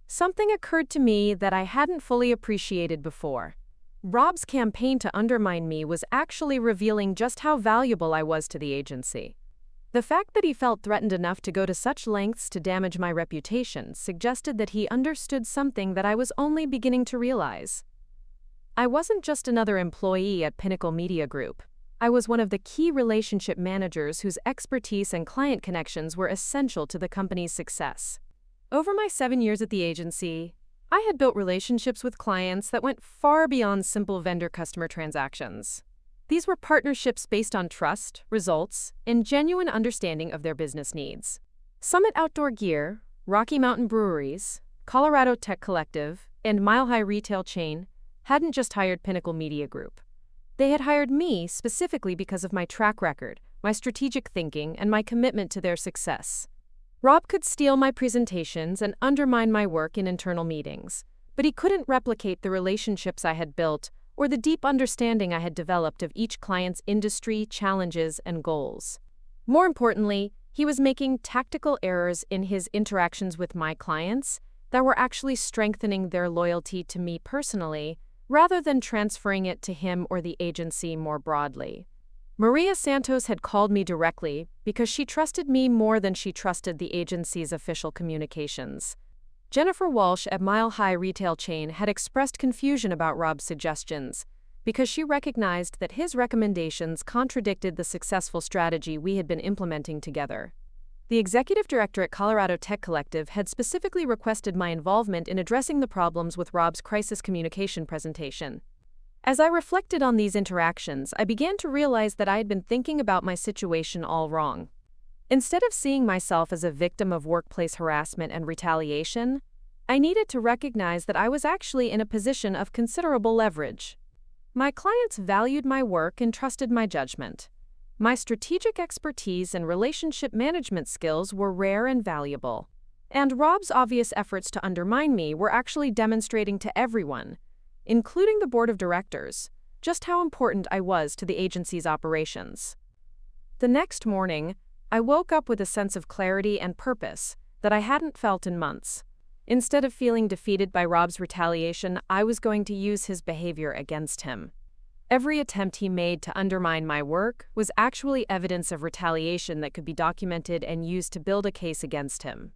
something occurred to me that I hadn't fully appreciated before. Rob's campaign to undermine me was actually revealing just how valuable I was to the agency. The fact that he felt threatened enough to go to such lengths to damage my reputation suggested that he understood something that I was only beginning to realize. I wasn't just another employee at Pinnacle Media Group. I was one of the key relationship managers whose expertise and client connections were essential to the company's success. Over my 7 years at the agency, I had built relationships with clients that went far beyond simple vendor-customer transactions. These were partnerships based on trust, results, and genuine understanding of their business needs. Summit Outdoor Gear, Rocky Mountain Breweries, Colorado Tech Collective, and Mile High retail chain hadn't just hired Pinnacle Media Group. They had hired me specifically because of my track record, my strategic thinking, and my commitment to their success. Rob could steal my presentations and undermine my work in internal meetings, but he couldn't replicate the relationships I had built or the deep understanding I had developed of each client's industry, challenges, and goals. More importantly, he was making tactical errors in his interactions with my clients that were actually strengthening their loyalty to me personally, rather than transferring it to him or the agency more broadly. Maria Santos had called me directly because she trusted me more than she trusted the agency's official communications. Jennifer Walsh at Mile High retail chain had expressed confusion about Rob's suggestions because she recognized that his recommendations contradicted the successful strategy we had been implementing together. The executive director at Colorado Tech Collective had specifically requested my involvement in addressing the problems with Rob's crisis communication presentation. As I reflected on these interactions, I began to realize that I had been thinking about my situation all wrong. Instead of seeing myself as a victim of workplace harassment and retaliation, I needed to recognize that I was actually in a position of considerable leverage. My clients valued my work and trusted my judgment. My strategic expertise and relationship management skills were rare and valuable. And Rob's obvious efforts to undermine me were actually demonstrating to everyone, including the board of directors, just how important I was to the agency's operations. The next morning, I woke up with a sense of clarity and purpose that I hadn't felt in months. Instead of feeling defeated by Rob's retaliation, I was going to use his behavior against him. Every attempt he made to undermine my work was actually evidence of retaliation that could be documented and used to build a case against him.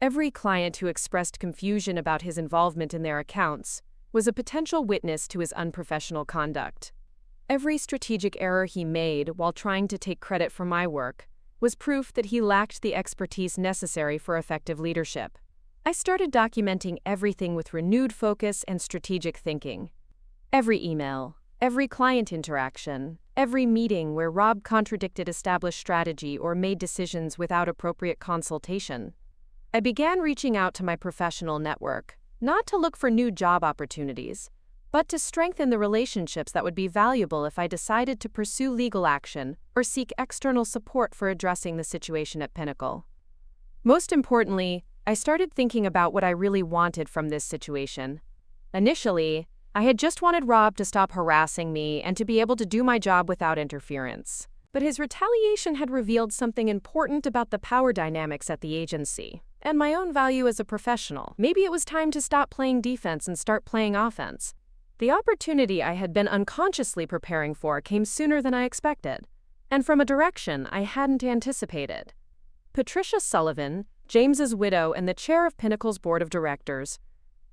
Every client who expressed confusion about his involvement in their accounts was a potential witness to his unprofessional conduct. Every strategic error he made while trying to take credit for my work was proof that he lacked the expertise necessary for effective leadership. I started documenting everything with renewed focus and strategic thinking. Every email, every client interaction, every meeting where Rob contradicted established strategy or made decisions without appropriate consultation. I began reaching out to my professional network, not to look for new job opportunities, but to strengthen the relationships that would be valuable if I decided to pursue legal action or seek external support for addressing the situation at Pinnacle. Most importantly, I started thinking about what I really wanted from this situation. Initially, I had just wanted Rob to stop harassing me and to be able to do my job without interference. But his retaliation had revealed something important about the power dynamics at the agency and my own value as a professional. Maybe it was time to stop playing defense and start playing offense. The opportunity I had been unconsciously preparing for came sooner than I expected, and from a direction I hadn't anticipated. Patricia Sullivan, James's widow and the chair of Pinnacle's board of directors,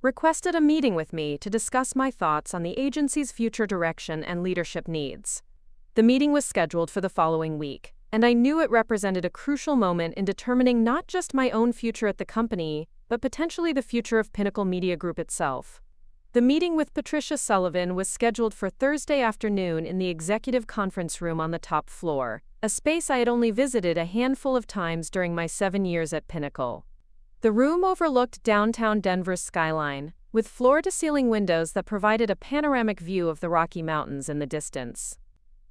requested a meeting with me to discuss my thoughts on the agency's future direction and leadership needs. The meeting was scheduled for the following week, and I knew it represented a crucial moment in determining not just my own future at the company, but potentially the future of Pinnacle Media Group itself. The meeting with Patricia Sullivan was scheduled for Thursday afternoon in the executive conference room on the top floor, a space I had only visited a handful of times during my 7 years at Pinnacle. The room overlooked downtown Denver's skyline, with floor-to-ceiling windows that provided a panoramic view of the Rocky Mountains in the distance.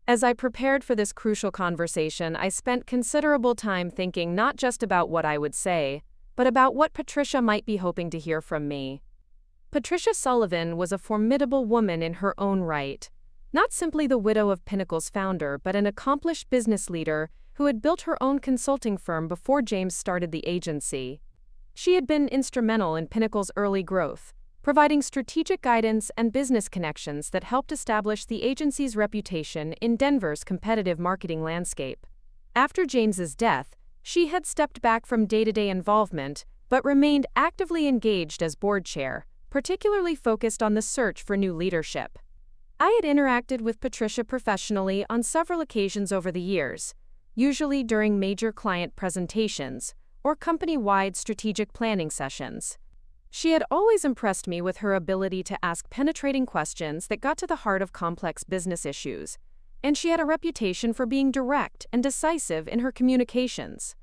As I prepared for this crucial conversation, I spent considerable time thinking not just about what I would say, but about what Patricia might be hoping to hear from me. Patricia Sullivan was a formidable woman in her own right, not simply the widow of Pinnacle's founder, but an accomplished business leader who had built her own consulting firm before James started the agency. She had been instrumental in Pinnacle's early growth, providing strategic guidance and business connections that helped establish the agency's reputation in Denver's competitive marketing landscape. After James's death, she had stepped back from day-to-day involvement, but remained actively engaged as board chair, particularly focused on the search for new leadership. I had interacted with Patricia professionally on several occasions over the years, usually during major client presentations or company-wide strategic planning sessions. She had always impressed me with her ability to ask penetrating questions that got to the heart of complex business issues, and she had a reputation for being direct and decisive in her communications.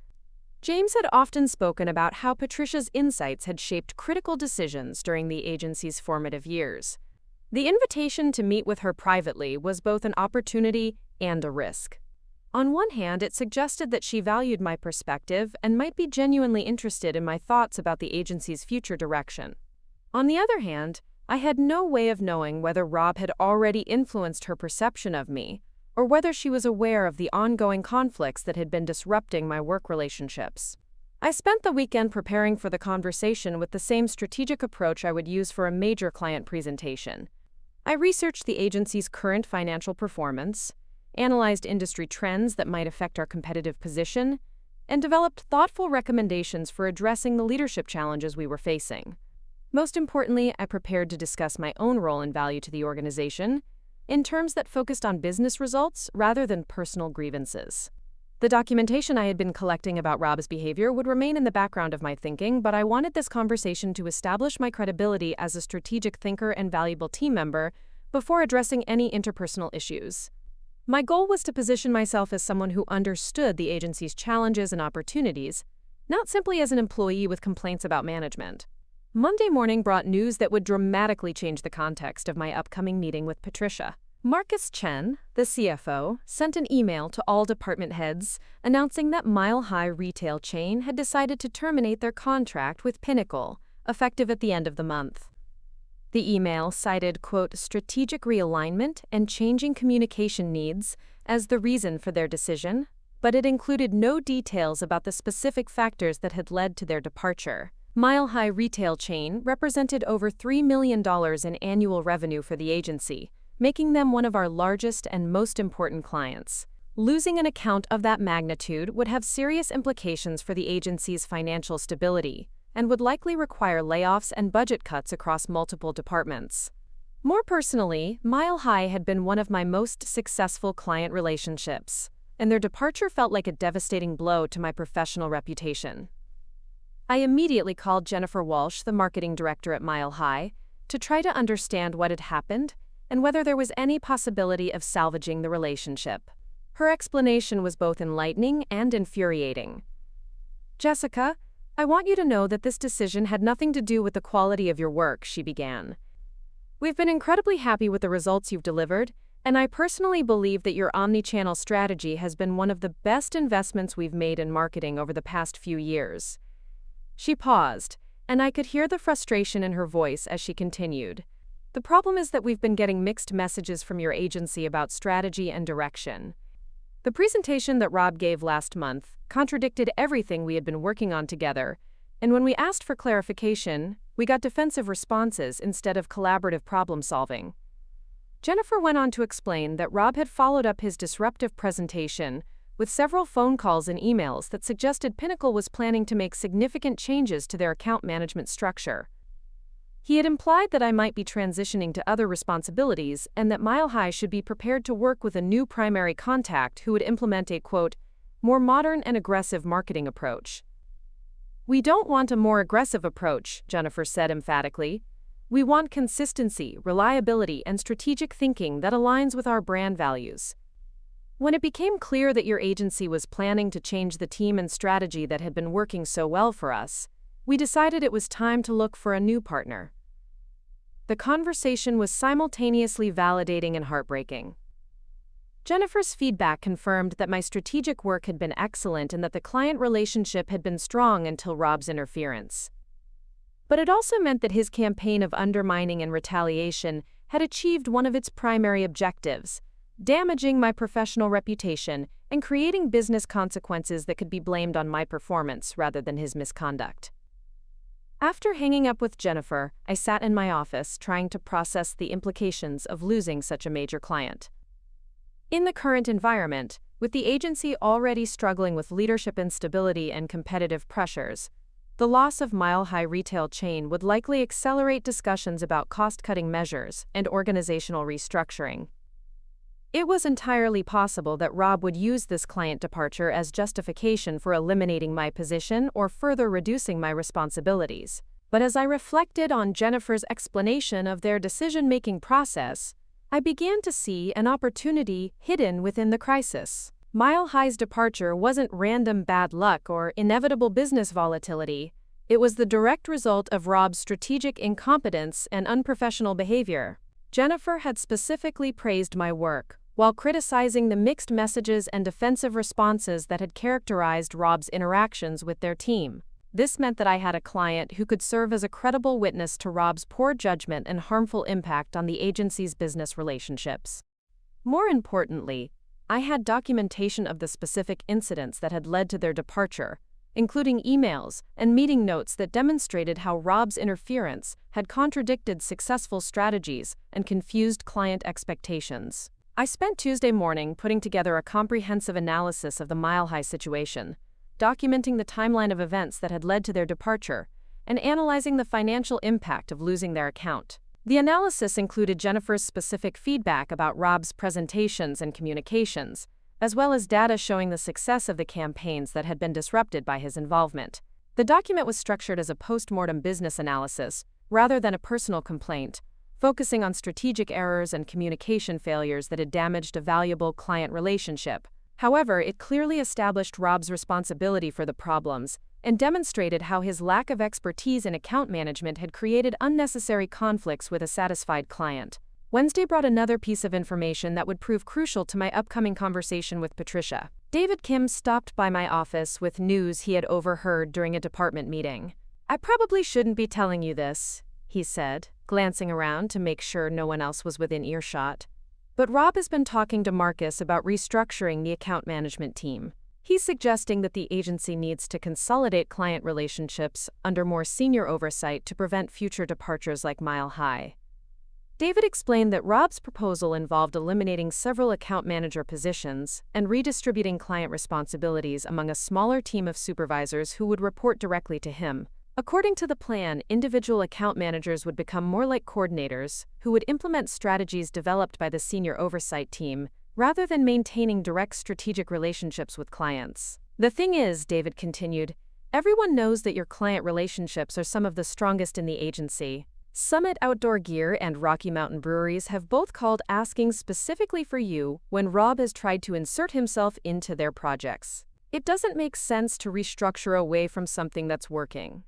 James had often spoken about how Patricia's insights had shaped critical decisions during the agency's formative years. The invitation to meet with her privately was both an opportunity and a risk. On one hand, it suggested that she valued my perspective and might be genuinely interested in my thoughts about the agency's future direction. On the other hand, I had no way of knowing whether Rob had already influenced her perception of me, or whether she was aware of the ongoing conflicts that had been disrupting my work relationships. I spent the weekend preparing for the conversation with the same strategic approach I would use for a major client presentation. I researched the agency's current financial performance, analyzed industry trends that might affect our competitive position, and developed thoughtful recommendations for addressing the leadership challenges we were facing. Most importantly, I prepared to discuss my own role and value to the organization, in terms that focused on business results rather than personal grievances. The documentation I had been collecting about Rob's behavior would remain in the background of my thinking, but I wanted this conversation to establish my credibility as a strategic thinker and valuable team member before addressing any interpersonal issues. My goal was to position myself as someone who understood the agency's challenges and opportunities, not simply as an employee with complaints about management. Monday morning brought news that would dramatically change the context of my upcoming meeting with Patricia. Marcus Chen, the CFO, sent an email to all department heads announcing that Mile High retail chain had decided to terminate their contract with Pinnacle, effective at the end of the month. The email cited, quote, strategic realignment and changing communication needs as the reason for their decision, but it included no details about the specific factors that had led to their departure. Mile High retail chain represented over $3 million in annual revenue for the agency, making them one of our largest and most important clients. Losing an account of that magnitude would have serious implications for the agency's financial stability and would likely require layoffs and budget cuts across multiple departments. More personally, Mile High had been one of my most successful client relationships, and their departure felt like a devastating blow to my professional reputation. I immediately called Jennifer Walsh, the marketing director at Mile High, to try to understand what had happened and whether there was any possibility of salvaging the relationship. Her explanation was both enlightening and infuriating. "Jessica, I want you to know that this decision had nothing to do with the quality of your work," she began. "We've been incredibly happy with the results you've delivered, and I personally believe that your omni-channel strategy has been one of the best investments we've made in marketing over the past few years." She paused, and I could hear the frustration in her voice as she continued. "The problem is that we've been getting mixed messages from your agency about strategy and direction. The presentation that Rob gave last month contradicted everything we had been working on together, and when we asked for clarification, we got defensive responses instead of collaborative problem-solving." Jennifer went on to explain that Rob had followed up his disruptive presentation with several phone calls and emails that suggested Pinnacle was planning to make significant changes to their account management structure. He had implied that I might be transitioning to other responsibilities and that Mile High should be prepared to work with a new primary contact who would implement a, quote, "more modern and aggressive marketing approach." "We don't want a more aggressive approach," Jennifer said emphatically. "We want consistency, reliability, and strategic thinking that aligns with our brand values." When it became clear that your agency was planning to change the team and strategy that had been working so well for us, we decided it was time to look for a new partner. The conversation was simultaneously validating and heartbreaking. Jennifer's feedback confirmed that my strategic work had been excellent and that the client relationship had been strong until Rob's interference. But it also meant that his campaign of undermining and retaliation had achieved one of its primary objectives: damaging my professional reputation and creating business consequences that could be blamed on my performance rather than his misconduct. After hanging up with Jennifer, I sat in my office trying to process the implications of losing such a major client. In the current environment, with the agency already struggling with leadership instability and competitive pressures, the loss of Mile High retail chain would likely accelerate discussions about cost-cutting measures and organizational restructuring. It was entirely possible that Rob would use this client departure as justification for eliminating my position or further reducing my responsibilities. But as I reflected on Jennifer's explanation of their decision-making process, I began to see an opportunity hidden within the crisis. Mile High's departure wasn't random bad luck or inevitable business volatility. It was the direct result of Rob's strategic incompetence and unprofessional behavior. Jennifer had specifically praised my work, while criticizing the mixed messages and defensive responses that had characterized Rob's interactions with their team. This meant that I had a client who could serve as a credible witness to Rob's poor judgment and harmful impact on the agency's business relationships. More importantly, I had documentation of the specific incidents that had led to their departure, including emails and meeting notes that demonstrated how Rob's interference had contradicted successful strategies and confused client expectations. I spent Tuesday morning putting together a comprehensive analysis of the Mile High situation, documenting the timeline of events that had led to their departure, and analyzing the financial impact of losing their account. The analysis included Jennifer's specific feedback about Rob's presentations and communications, as well as data showing the success of the campaigns that had been disrupted by his involvement. The document was structured as a post-mortem business analysis, rather than a personal complaint, focusing on strategic errors and communication failures that had damaged a valuable client relationship. However, it clearly established Rob's responsibility for the problems and demonstrated how his lack of expertise in account management had created unnecessary conflicts with a satisfied client. Wednesday brought another piece of information that would prove crucial to my upcoming conversation with Patricia. David Kim stopped by my office with news he had overheard during a department meeting. "I probably shouldn't be telling you this," he said, glancing around to make sure no one else was within earshot. "But Rob has been talking to Marcus about restructuring the account management team. He's suggesting that the agency needs to consolidate client relationships under more senior oversight to prevent future departures like Mile High." David explained that Rob's proposal involved eliminating several account manager positions and redistributing client responsibilities among a smaller team of supervisors who would report directly to him. According to the plan, individual account managers would become more like coordinators, who would implement strategies developed by the senior oversight team, rather than maintaining direct strategic relationships with clients. The thing is, David continued, everyone knows that your client relationships are some of the strongest in the agency. Summit Outdoor Gear and Rocky Mountain Breweries have both called asking specifically for you when Rob has tried to insert himself into their projects. It doesn't make sense to restructure away from something that's working.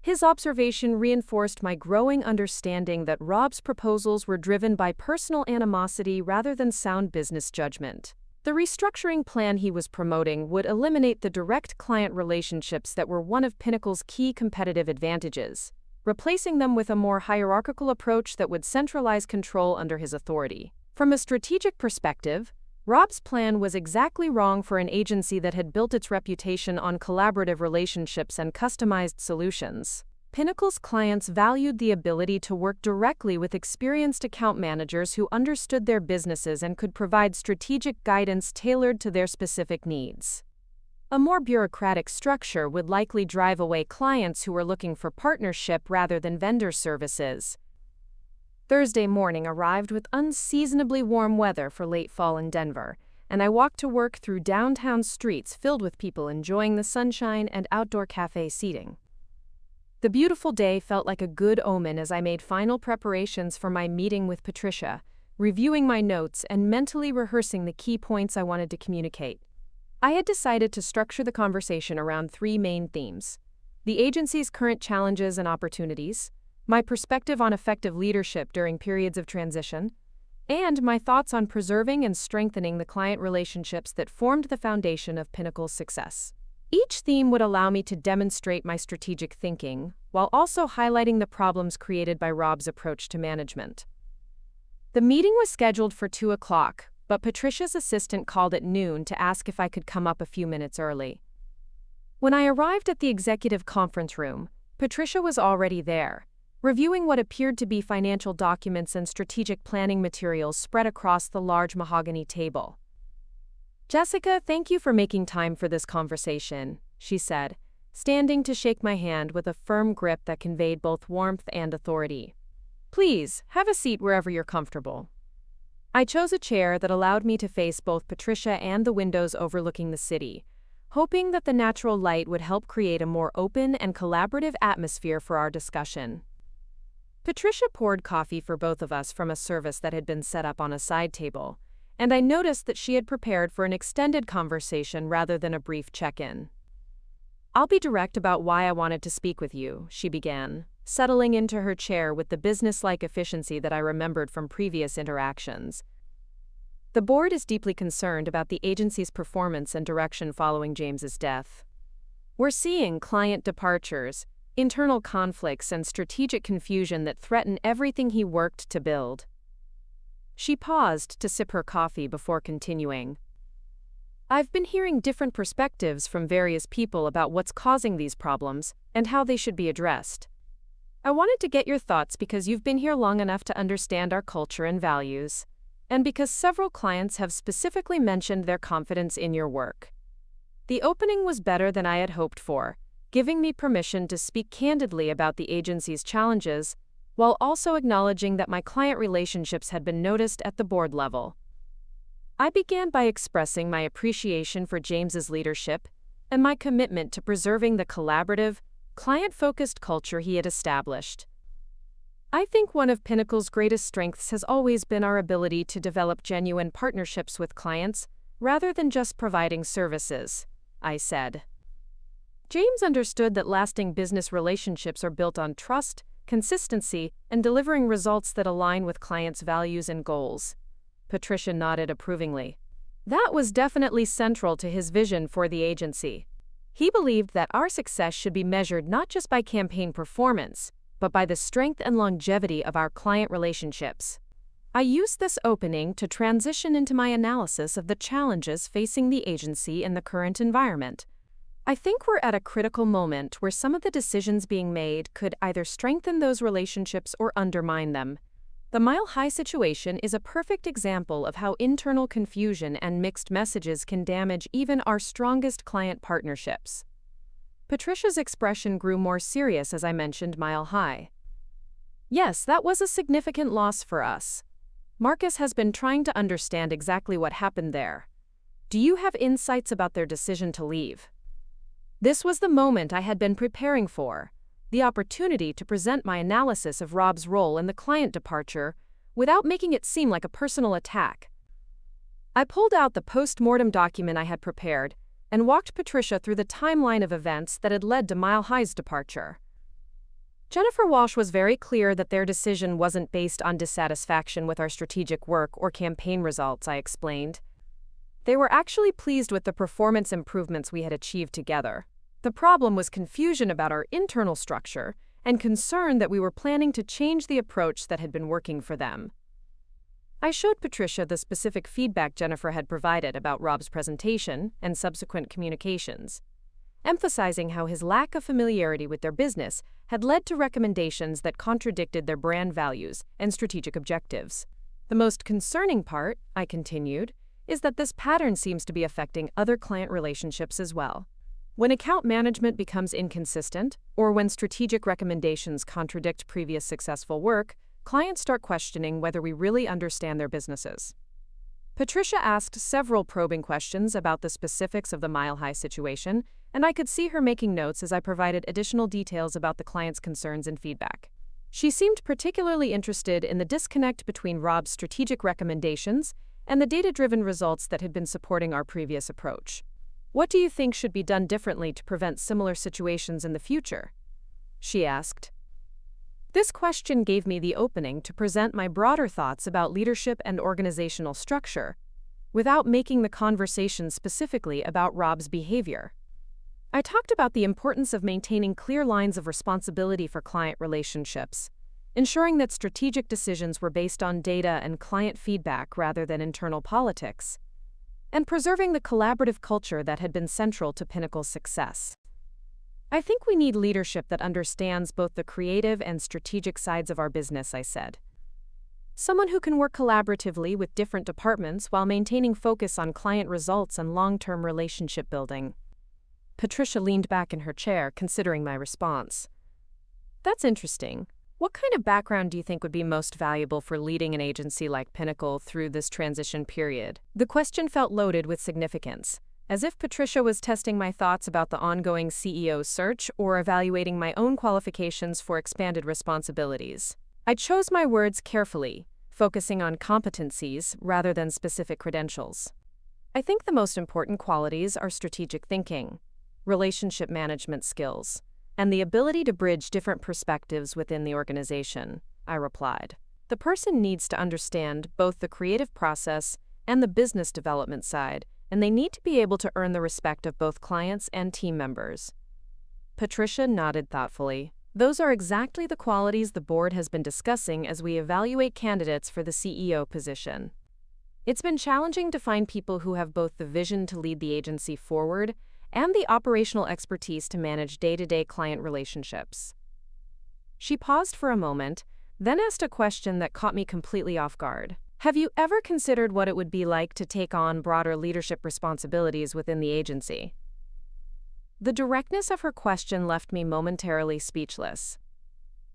His observation reinforced my growing understanding that Rob's proposals were driven by personal animosity rather than sound business judgment. The restructuring plan he was promoting would eliminate the direct client relationships that were one of Pinnacle's key competitive advantages, replacing them with a more hierarchical approach that would centralize control under his authority. From a strategic perspective, Rob's plan was exactly wrong for an agency that had built its reputation on collaborative relationships and customized solutions. Pinnacle's clients valued the ability to work directly with experienced account managers who understood their businesses and could provide strategic guidance tailored to their specific needs. A more bureaucratic structure would likely drive away clients who were looking for partnership rather than vendor services. Thursday morning arrived with unseasonably warm weather for late fall in Denver, and I walked to work through downtown streets filled with people enjoying the sunshine and outdoor cafe seating. The beautiful day felt like a good omen as I made final preparations for my meeting with Patricia, reviewing my notes and mentally rehearsing the key points I wanted to communicate. I had decided to structure the conversation around three main themes: the agency's current challenges and opportunities, my perspective on effective leadership during periods of transition, and my thoughts on preserving and strengthening the client relationships that formed the foundation of Pinnacle's success. Each theme would allow me to demonstrate my strategic thinking, while also highlighting the problems created by Rob's approach to management. The meeting was scheduled for 2 o'clock, but Patricia's assistant called at noon to ask if I could come up a few minutes early. When I arrived at the executive conference room, Patricia was already there, reviewing what appeared to be financial documents and strategic planning materials spread across the large mahogany table. "Jessica, thank you for making time for this conversation," she said, standing to shake my hand with a firm grip that conveyed both warmth and authority. "Please, have a seat wherever you're comfortable." I chose a chair that allowed me to face both Patricia and the windows overlooking the city, hoping that the natural light would help create a more open and collaborative atmosphere for our discussion. Patricia poured coffee for both of us from a service that had been set up on a side table, and I noticed that she had prepared for an extended conversation rather than a brief check-in. "I'll be direct about why I wanted to speak with you," she began, settling into her chair with the business-like efficiency that I remembered from previous interactions. "The board is deeply concerned about the agency's performance and direction following James's death. We're seeing client departures, internal conflicts, and strategic confusion that threaten everything he worked to build." She paused to sip her coffee before continuing. "I've been hearing different perspectives from various people about what's causing these problems and how they should be addressed. I wanted to get your thoughts because you've been here long enough to understand our culture and values, and because several clients have specifically mentioned their confidence in your work." The opening was better than I had hoped for, giving me permission to speak candidly about the agency's challenges, while also acknowledging that my client relationships had been noticed at the board level. I began by expressing my appreciation for James's leadership and my commitment to preserving the collaborative, client-focused culture he had established. "I think one of Pinnacle's greatest strengths has always been our ability to develop genuine partnerships with clients, rather than just providing services," I said. "James understood that lasting business relationships are built on trust, consistency, and delivering results that align with clients' values and goals." Patricia nodded approvingly. "That was definitely central to his vision for the agency. He believed that our success should be measured not just by campaign performance, but by the strength and longevity of our client relationships." I used this opening to transition into my analysis of the challenges facing the agency in the current environment. I think we're at a critical moment where some of the decisions being made could either strengthen those relationships or undermine them. The Mile High situation is a perfect example of how internal confusion and mixed messages can damage even our strongest client partnerships. Patricia's expression grew more serious as I mentioned Mile High. Yes, that was a significant loss for us. Marcus has been trying to understand exactly what happened there. Do you have insights about their decision to leave? This was the moment I had been preparing for, the opportunity to present my analysis of Rob's role in the client departure without making it seem like a personal attack. I pulled out the post-mortem document I had prepared and walked Patricia through the timeline of events that had led to Mile High's departure. Jennifer Walsh was very clear that their decision wasn't based on dissatisfaction with our strategic work or campaign results, I explained. They were actually pleased with the performance improvements we had achieved together. The problem was confusion about our internal structure and concern that we were planning to change the approach that had been working for them. I showed Patricia the specific feedback Jennifer had provided about Rob's presentation and subsequent communications, emphasizing how his lack of familiarity with their business had led to recommendations that contradicted their brand values and strategic objectives. The most concerning part, I continued, is that this pattern seems to be affecting other client relationships as well. When account management becomes inconsistent, or when strategic recommendations contradict previous successful work, clients start questioning whether we really understand their businesses. Patricia asked several probing questions about the specifics of the Mile High situation, and I could see her making notes as I provided additional details about the client's concerns and feedback. She seemed particularly interested in the disconnect between Rob's strategic recommendations and the data-driven results that had been supporting our previous approach. What do you think should be done differently to prevent similar situations in the future? She asked. This question gave me the opening to present my broader thoughts about leadership and organizational structure, without making the conversation specifically about Rob's behavior. I talked about the importance of maintaining clear lines of responsibility for client relationships, ensuring that strategic decisions were based on data and client feedback rather than internal politics, and preserving the collaborative culture that had been central to Pinnacle's success. I think we need leadership that understands both the creative and strategic sides of our business, I said. Someone who can work collaboratively with different departments while maintaining focus on client results and long-term relationship building. Patricia leaned back in her chair, considering my response. That's interesting. What kind of background do you think would be most valuable for leading an agency like Pinnacle through this transition period? The question felt loaded with significance, as if Patricia was testing my thoughts about the ongoing CEO search or evaluating my own qualifications for expanded responsibilities. I chose my words carefully, focusing on competencies rather than specific credentials. I think the most important qualities are strategic thinking, relationship management skills, and the ability to bridge different perspectives within the organization, I replied. The person needs to understand both the creative process and the business development side, and they need to be able to earn the respect of both clients and team members. Patricia nodded thoughtfully. Those are exactly the qualities the board has been discussing as we evaluate candidates for the CEO position. It's been challenging to find people who have both the vision to lead the agency forward and the operational expertise to manage day-to-day client relationships. She paused for a moment, then asked a question that caught me completely off guard. Have you ever considered what it would be like to take on broader leadership responsibilities within the agency? The directness of her question left me momentarily speechless.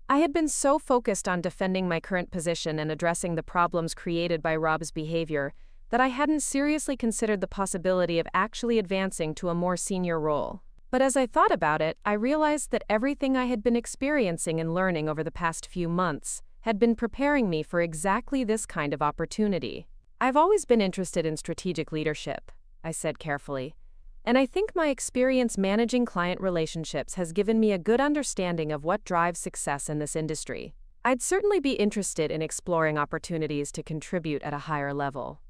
I had been so focused on defending my current position and addressing the problems created by Rob's behavior that I hadn't seriously considered the possibility of actually advancing to a more senior role. But as I thought about it, I realized that everything I had been experiencing and learning over the past few months had been preparing me for exactly this kind of opportunity. I've always been interested in strategic leadership, I said carefully, and I think my experience managing client relationships has given me a good understanding of what drives success in this industry. I'd certainly be interested in exploring opportunities to contribute at a higher level.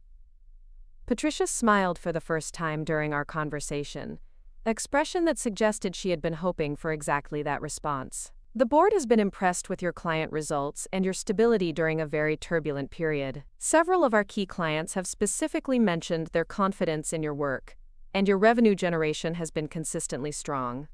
Patricia smiled for the first time during our conversation, an expression that suggested she had been hoping for exactly that response. The board has been impressed with your client results and your stability during a very turbulent period. Several of our key clients have specifically mentioned their confidence in your work, and your revenue generation has been consistently strong.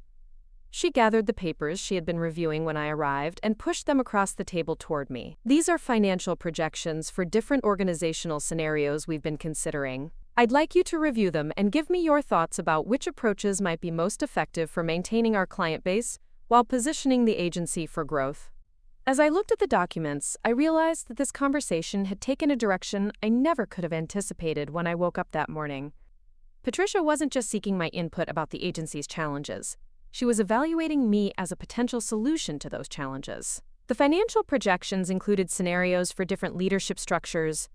She gathered the papers she had been reviewing when I arrived and pushed them across the table toward me. These are financial projections for different organizational scenarios we've been considering. I'd like you to review them and give me your thoughts about which approaches might be most effective for maintaining our client base while positioning the agency for growth. As I looked at the documents, I realized that this conversation had taken a direction I never could have anticipated when I woke up that morning. Patricia wasn't just seeking my input about the agency's challenges. She was evaluating me as a potential solution to those challenges. The financial projections included scenarios for different leadership structures,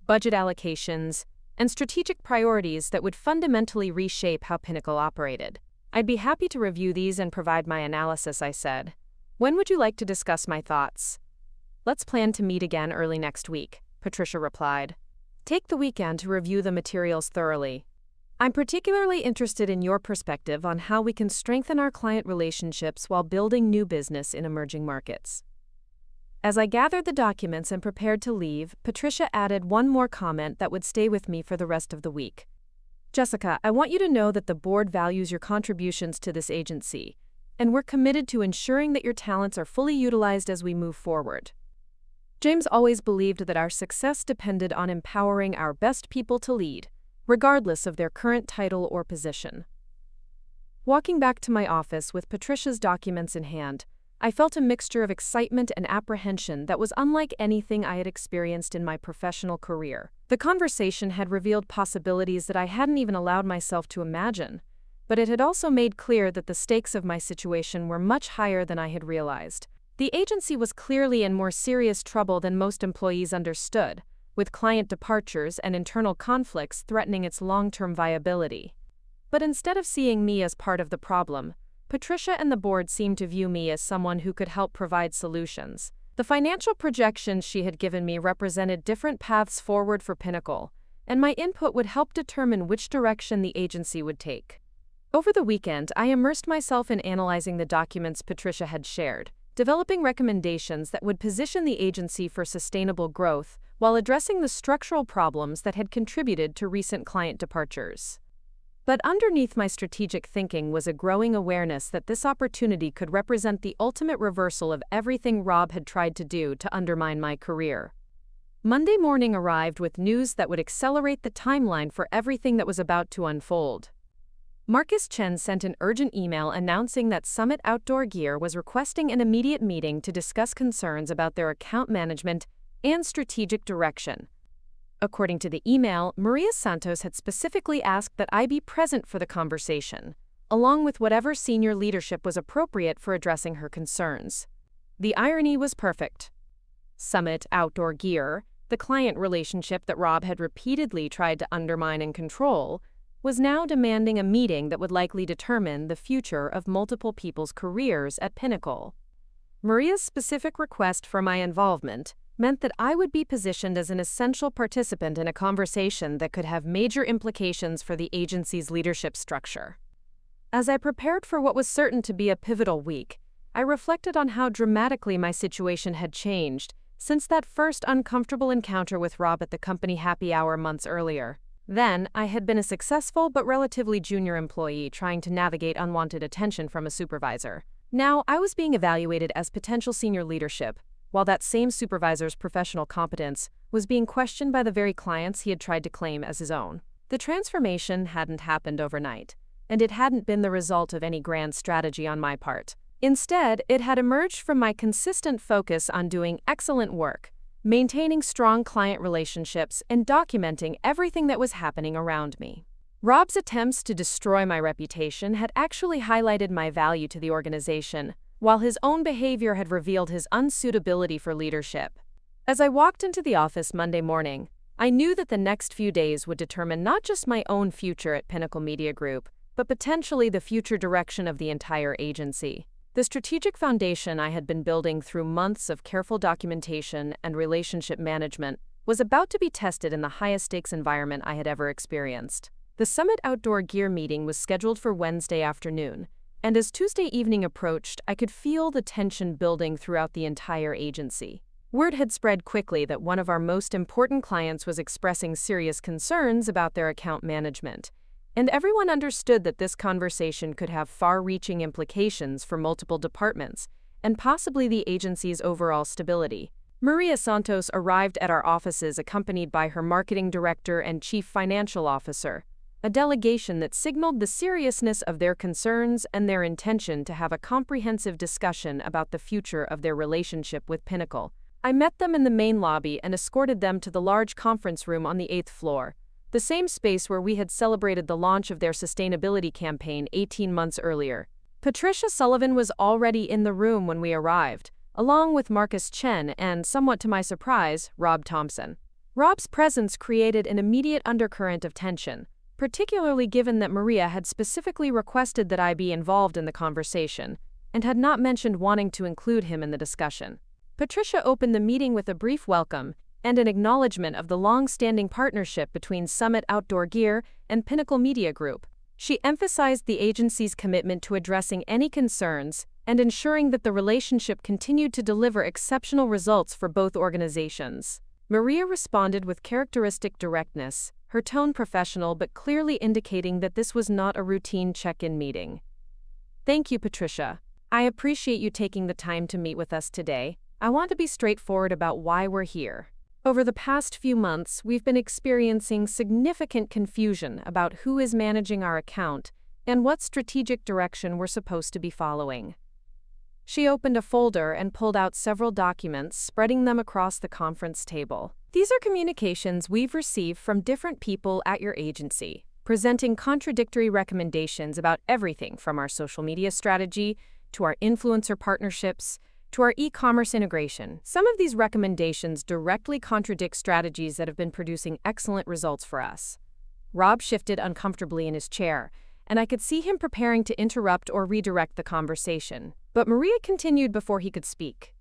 budget allocations, and strategic priorities that would fundamentally reshape how Pinnacle operated. I'd be happy to review these and provide my analysis, I said. When would you like to discuss my thoughts? Let's plan to meet again early next week, Patricia replied. Take the weekend to review the materials thoroughly. I'm particularly interested in your perspective on how we can strengthen our client relationships while building new business in emerging markets. As I gathered the documents and prepared to leave, Patricia added one more comment that would stay with me for the rest of the week. Jessica, I want you to know that the board values your contributions to this agency, and we're committed to ensuring that your talents are fully utilized as we move forward. James always believed that our success depended on empowering our best people to lead, regardless of their current title or position. Walking back to my office with Patricia's documents in hand, I felt a mixture of excitement and apprehension that was unlike anything I had experienced in my professional career. The conversation had revealed possibilities that I hadn't even allowed myself to imagine, but it had also made clear that the stakes of my situation were much higher than I had realized. The agency was clearly in more serious trouble than most employees understood, with client departures and internal conflicts threatening its long-term viability. But instead of seeing me as part of the problem, Patricia and the board seemed to view me as someone who could help provide solutions. The financial projections she had given me represented different paths forward for Pinnacle, and my input would help determine which direction the agency would take. Over the weekend, I immersed myself in analyzing the documents Patricia had shared, developing recommendations that would position the agency for sustainable growth while addressing the structural problems that had contributed to recent client departures. But underneath my strategic thinking was a growing awareness that this opportunity could represent the ultimate reversal of everything Rob had tried to do to undermine my career. Monday morning arrived with news that would accelerate the timeline for everything that was about to unfold. Marcus Chen sent an urgent email announcing that Summit Outdoor Gear was requesting an immediate meeting to discuss concerns about their account management and strategic direction. According to the email, Maria Santos had specifically asked that I be present for the conversation, along with whatever senior leadership was appropriate for addressing her concerns. The irony was perfect. Summit Outdoor Gear, the client relationship that Rob had repeatedly tried to undermine and control, was now demanding a meeting that would likely determine the future of multiple people's careers at Pinnacle. Maria's specific request for my involvement meant that I would be positioned as an essential participant in a conversation that could have major implications for the agency's leadership structure. As I prepared for what was certain to be a pivotal week, I reflected on how dramatically my situation had changed since that first uncomfortable encounter with Rob at the company happy hour months earlier. Then, I had been a successful but relatively junior employee trying to navigate unwanted attention from a supervisor. Now, I was being evaluated as potential senior leadership, while that same supervisor's professional competence was being questioned by the very clients he had tried to claim as his own. The transformation hadn't happened overnight, and it hadn't been the result of any grand strategy on my part. Instead, it had emerged from my consistent focus on doing excellent work, maintaining strong client relationships, and documenting everything that was happening around me. Rob's attempts to destroy my reputation had actually highlighted my value to the organization, while his own behavior had revealed his unsuitability for leadership. As I walked into the office Monday morning, I knew that the next few days would determine not just my own future at Pinnacle Media Group, but potentially the future direction of the entire agency. The strategic foundation I had been building through months of careful documentation and relationship management was about to be tested in the highest-stakes environment I had ever experienced. The Summit Outdoor Gear meeting was scheduled for Wednesday afternoon, and as Tuesday evening approached, I could feel the tension building throughout the entire agency. Word had spread quickly that one of our most important clients was expressing serious concerns about their account management, and everyone understood that this conversation could have far-reaching implications for multiple departments and possibly the agency's overall stability. Maria Santos arrived at our offices accompanied by her marketing director and chief financial officer, a delegation that signaled the seriousness of their concerns and their intention to have a comprehensive discussion about the future of their relationship with Pinnacle. I met them in the main lobby and escorted them to the large conference room on the 8th floor, the same space where we had celebrated the launch of their sustainability campaign 18 months earlier. Patricia Sullivan was already in the room when we arrived, along with Marcus Chen and, somewhat to my surprise, Rob Thompson. Rob's presence created an immediate undercurrent of tension, particularly given that Maria had specifically requested that I be involved in the conversation and had not mentioned wanting to include him in the discussion. Patricia opened the meeting with a brief welcome and an acknowledgement of the long-standing partnership between Summit Outdoor Gear and Pinnacle Media Group. She emphasized the agency's commitment to addressing any concerns and ensuring that the relationship continued to deliver exceptional results for both organizations. Maria responded with characteristic directness, her tone professional but clearly indicating that this was not a routine check-in meeting. "Thank you, Patricia. I appreciate you taking the time to meet with us today. I want to be straightforward about why we're here. Over the past few months, we've been experiencing significant confusion about who is managing our account and what strategic direction we're supposed to be following." She opened a folder and pulled out several documents, spreading them across the conference table. "These are communications we've received from different people at your agency, presenting contradictory recommendations about everything from our social media strategy to our influencer partnerships to our e-commerce integration. Some of these recommendations directly contradict strategies that have been producing excellent results for us." Rob shifted uncomfortably in his chair, and I could see him preparing to interrupt or redirect the conversation. But Maria continued before he could speak.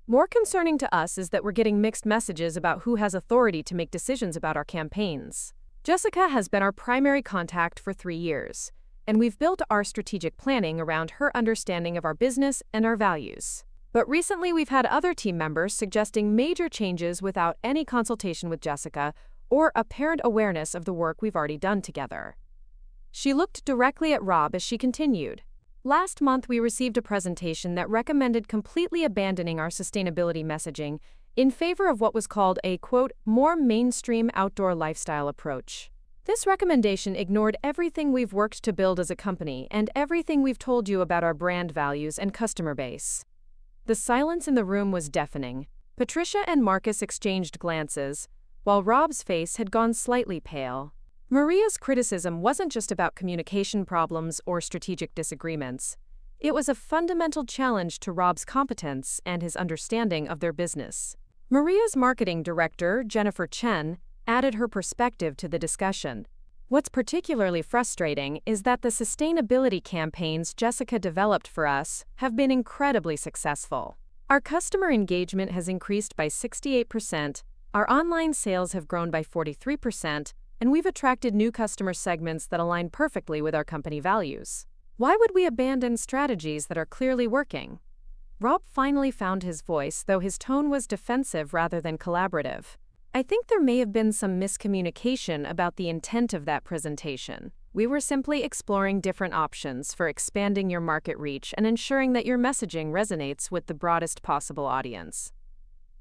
"More concerning to us is that we're getting mixed messages about who has authority to make decisions about our campaigns. Jessica has been our primary contact for 3 years, and we've built our strategic planning around her understanding of our business and our values. But recently we've had other team members suggesting major changes without any consultation with Jessica or apparent awareness of the work we've already done together." She looked directly at Rob as she continued. "Last month we received a presentation that recommended completely abandoning our sustainability messaging in favor of what was called a, quote, more mainstream outdoor lifestyle approach. This recommendation ignored everything we've worked to build as a company and everything we've told you about our brand values and customer base." The silence in the room was deafening. Patricia and Marcus exchanged glances, while Rob's face had gone slightly pale. Maria's criticism wasn't just about communication problems or strategic disagreements. It was a fundamental challenge to Rob's competence and his understanding of their business. Maria's marketing director, Jennifer Chen, added her perspective to the discussion. "What's particularly frustrating is that the sustainability campaigns Jessica developed for us have been incredibly successful. Our customer engagement has increased by 68%, our online sales have grown by 43%, and we've attracted new customer segments that align perfectly with our company values. Why would we abandon strategies that are clearly working?" Rob finally found his voice, though his tone was defensive rather than collaborative. "I think there may have been some miscommunication about the intent of that presentation. We were simply exploring different options for expanding your market reach and ensuring that your messaging resonates with the broadest possible audience."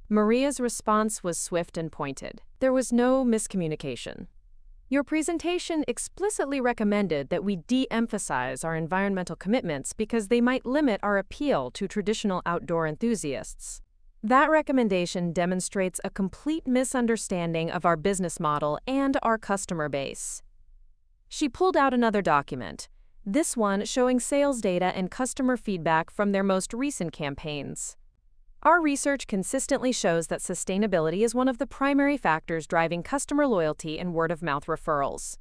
Maria's response was swift and pointed. "There was no miscommunication. Your presentation explicitly recommended that we de-emphasize our environmental commitments because they might limit our appeal to traditional outdoor enthusiasts. That recommendation demonstrates a complete misunderstanding of our business model and our customer base." She pulled out another document, this one showing sales data and customer feedback from their most recent campaigns. "Our research consistently shows that sustainability is one of the primary factors driving customer loyalty and word-of-mouth referrals.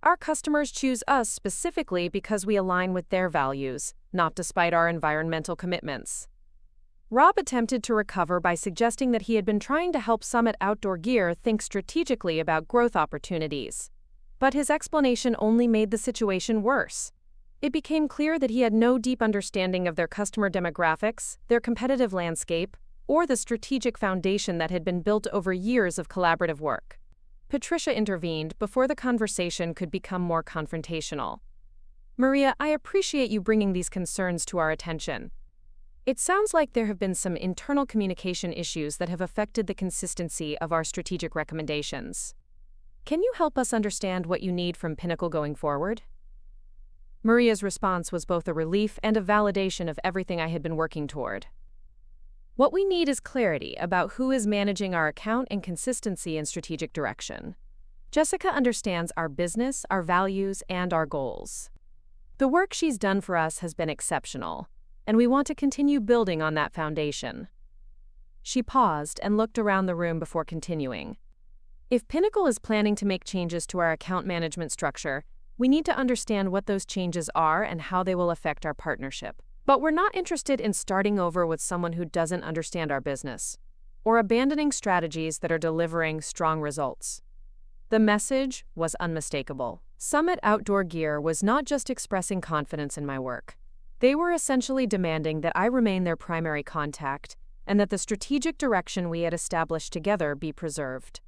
Our customers choose us specifically because we align with their values, not despite our environmental commitments." Rob attempted to recover by suggesting that he had been trying to help Summit Outdoor Gear think strategically about growth opportunities. But his explanation only made the situation worse. It became clear that he had no deep understanding of their customer demographics, their competitive landscape, or the strategic foundation that had been built over years of collaborative work. Patricia intervened before the conversation could become more confrontational. "Maria, I appreciate you bringing these concerns to our attention. It sounds like there have been some internal communication issues that have affected the consistency of our strategic recommendations. Can you help us understand what you need from Pinnacle going forward? Maria's response was both a relief and a validation of everything I had been working toward. What we need is clarity about who is managing our account and consistency in strategic direction. Jessica understands our business, our values, and our goals. The work she's done for us has been exceptional, and we want to continue building on that foundation. She paused and looked around the room before continuing. If Pinnacle is planning to make changes to our account management structure, we need to understand what those changes are and how they will affect our partnership. But we're not interested in starting over with someone who doesn't understand our business, or abandoning strategies that are delivering strong results. The message was unmistakable. Summit Outdoor Gear was not just expressing confidence in my work. They were essentially demanding that I remain their primary contact and that the strategic direction we had established together be preserved.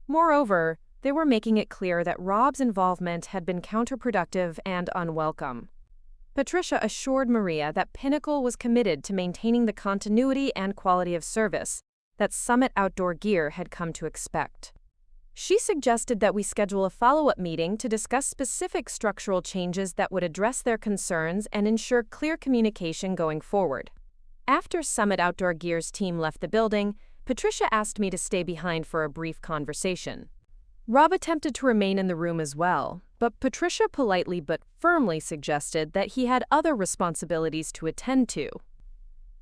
Moreover, they were making it clear that Rob's involvement had been counterproductive and unwelcome. Patricia assured Maria that Pinnacle was committed to maintaining the continuity and quality of service that Summit Outdoor Gear had come to expect. She suggested that we schedule a follow-up meeting to discuss specific structural changes that would address their concerns and ensure clear communication going forward. After Summit Outdoor Gear's team left the building, Patricia asked me to stay behind for a brief conversation. Rob attempted to remain in the room as well, but Patricia politely but firmly suggested that he had other responsibilities to attend to.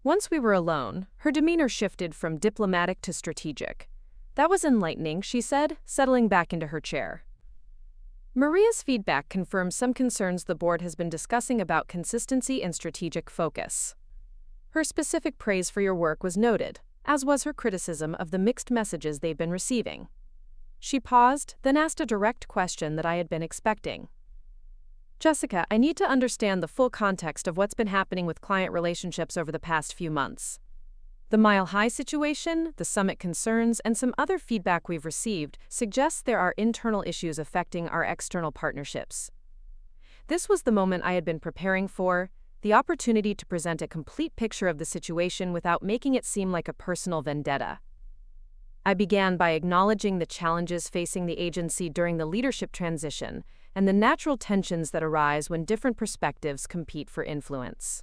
Once we were alone, her demeanor shifted from diplomatic to strategic. That was enlightening, she said, settling back into her chair. Maria's feedback confirmed some concerns the board has been discussing about consistency and strategic focus. Her specific praise for your work was noted, as was her criticism of the mixed messages they've been receiving. She paused, then asked a direct question that I had been expecting. Jessica, I need to understand the full context of what's been happening with client relationships over the past few months. The Mile High situation, the summit concerns, and some other feedback we've received suggests there are internal issues affecting our external partnerships. This was the moment I had been preparing for, the opportunity to present a complete picture of the situation without making it seem like a personal vendetta. I began by acknowledging the challenges facing the agency during the leadership transition and the natural tensions that arise when different perspectives compete for influence.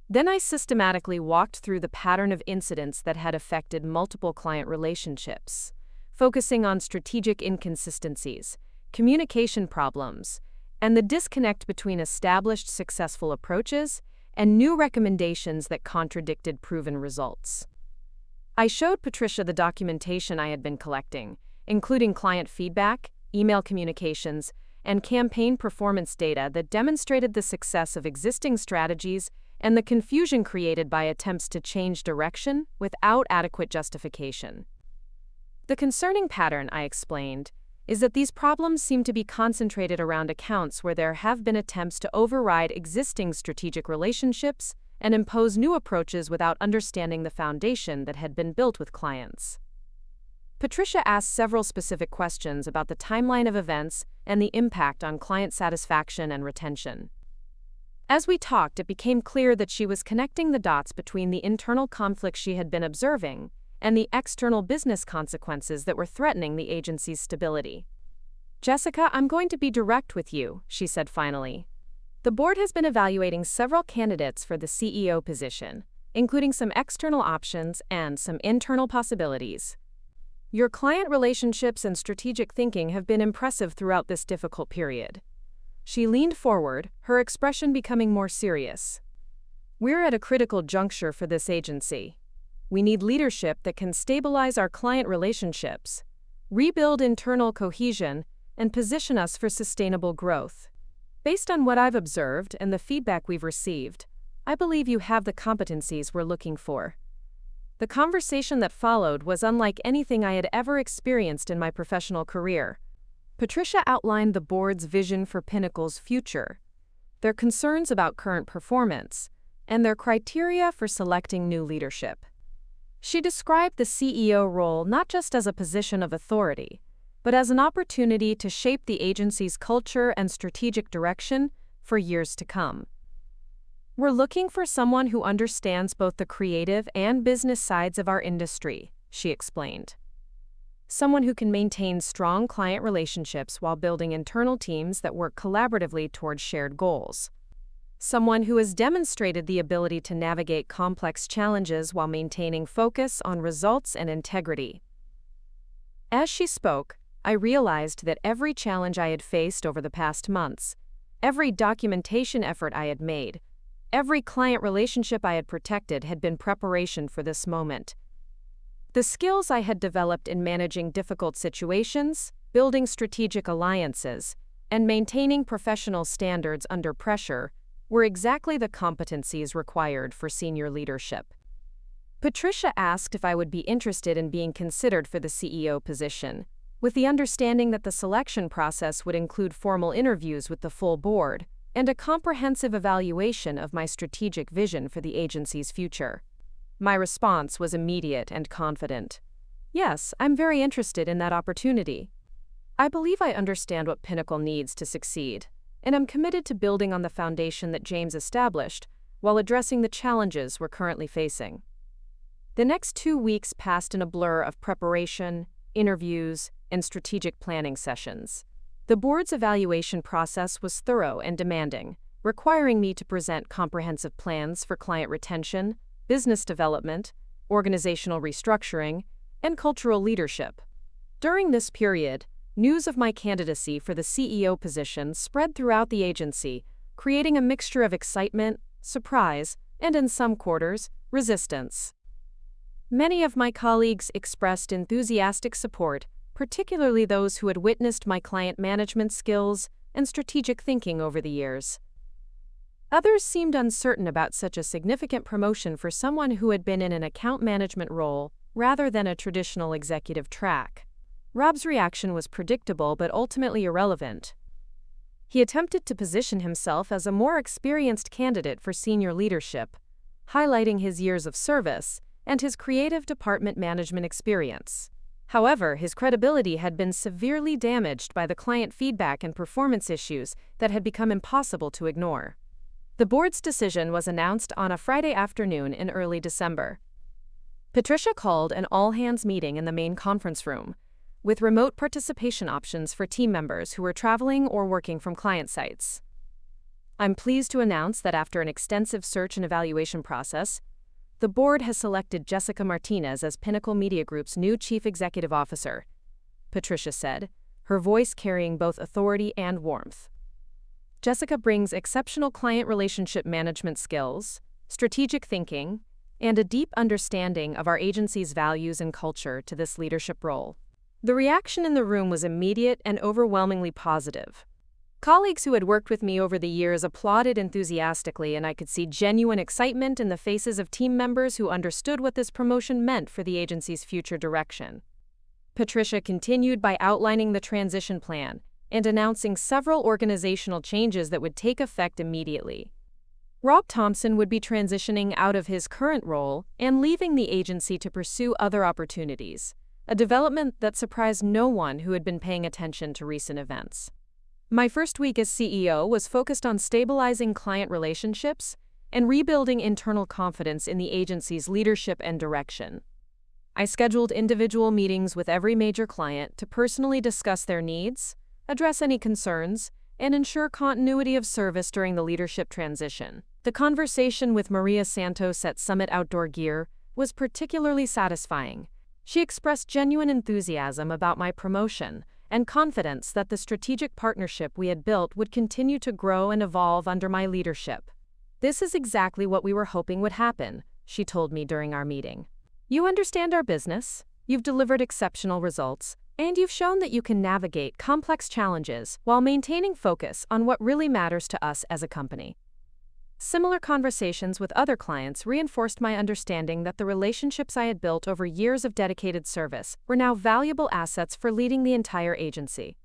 Then I systematically walked through the pattern of incidents that had affected multiple client relationships, focusing on strategic inconsistencies, communication problems, and the disconnect between established successful approaches and new recommendations that contradicted proven results. I showed Patricia the documentation I had been collecting, including client feedback, email communications, and campaign performance data that demonstrated the success of existing strategies and the confusion created by attempts to change direction without adequate justification. The concerning pattern, I explained, is that these problems seem to be concentrated around accounts where there have been attempts to override existing strategic relationships and impose new approaches without understanding the foundation that had been built with clients. Patricia asked several specific questions about the timeline of events and the impact on client satisfaction and retention. As we talked, it became clear that she was connecting the dots between the internal conflicts she had been observing and the external business consequences that were threatening the agency's stability. Jessica, I'm going to be direct with you, she said finally. The board has been evaluating several candidates for the CEO position, including some external options and some internal possibilities. Your client relationships and strategic thinking have been impressive throughout this difficult period. She leaned forward, her expression becoming more serious. We're at a critical juncture for this agency. We need leadership that can stabilize our client relationships, rebuild internal cohesion, and position us for sustainable growth. Based on what I've observed and the feedback we've received, I believe you have the competencies we're looking for. The conversation that followed was unlike anything I had ever experienced in my professional career. Patricia outlined the board's vision for Pinnacle's future, their concerns about current performance, and their criteria for selecting new leadership. She described the CEO role not just as a position of authority, but as an opportunity to shape the agency's culture and strategic direction for years to come. "We're looking for someone who understands both the creative and business sides of our industry," she explained. "Someone who can maintain strong client relationships while building internal teams that work collaboratively towards shared goals. Someone who has demonstrated the ability to navigate complex challenges while maintaining focus on results and integrity." As she spoke, I realized that every challenge I had faced over the past months, every documentation effort I had made, every client relationship I had protected had been preparation for this moment. The skills I had developed in managing difficult situations, building strategic alliances, and maintaining professional standards under pressure were exactly the competencies required for senior leadership. Patricia asked if I would be interested in being considered for the CEO position, with the understanding that the selection process would include formal interviews with the full board and a comprehensive evaluation of my strategic vision for the agency's future. My response was immediate and confident. "Yes, I'm very interested in that opportunity. I believe I understand what Pinnacle needs to succeed, and I'm committed to building on the foundation that James established while addressing the challenges we're currently facing." The next 2 weeks passed in a blur of preparation, interviews, and strategic planning sessions. The board's evaluation process was thorough and demanding, requiring me to present comprehensive plans for client retention, business development, organizational restructuring, and cultural leadership. During this period, news of my candidacy for the CEO position spread throughout the agency, creating a mixture of excitement, surprise, and in some quarters, resistance. Many of my colleagues expressed enthusiastic support, particularly those who had witnessed my client management skills and strategic thinking over the years. Others seemed uncertain about such a significant promotion for someone who had been in an account management role rather than a traditional executive track. Rob's reaction was predictable but ultimately irrelevant. He attempted to position himself as a more experienced candidate for senior leadership, highlighting his years of service and his creative department management experience. However, his credibility had been severely damaged by the client feedback and performance issues that had become impossible to ignore. The board's decision was announced on a Friday afternoon in early December. Patricia called an all-hands meeting in the main conference room, with remote participation options for team members who were traveling or working from client sites. "I'm pleased to announce that after an extensive search and evaluation process, the board has selected Jessica Martinez as Pinnacle Media Group's new Chief Executive Officer," Patricia said, her voice carrying both authority and warmth. "Jessica brings exceptional client relationship management skills, strategic thinking, and a deep understanding of our agency's values and culture to this leadership role." The reaction in the room was immediate and overwhelmingly positive. Colleagues who had worked with me over the years applauded enthusiastically, and I could see genuine excitement in the faces of team members who understood what this promotion meant for the agency's future direction. Patricia continued by outlining the transition plan and announcing several organizational changes that would take effect immediately. Rob Thompson would be transitioning out of his current role and leaving the agency to pursue other opportunities, a development that surprised no one who had been paying attention to recent events. My first week as CEO was focused on stabilizing client relationships and rebuilding internal confidence in the agency's leadership and direction. I scheduled individual meetings with every major client to personally discuss their needs, address any concerns, and ensure continuity of service during the leadership transition. The conversation with Maria Santos at Summit Outdoor Gear was particularly satisfying. She expressed genuine enthusiasm about my promotion and confidence that the strategic partnership we had built would continue to grow and evolve under my leadership. "This is exactly what we were hoping would happen," she told me during our meeting. "You understand our business, you've delivered exceptional results, and you've shown that you can navigate complex challenges while maintaining focus on what really matters to us as a company." Similar conversations with other clients reinforced my understanding that the relationships I had built over years of dedicated service were now valuable assets for leading the entire agency.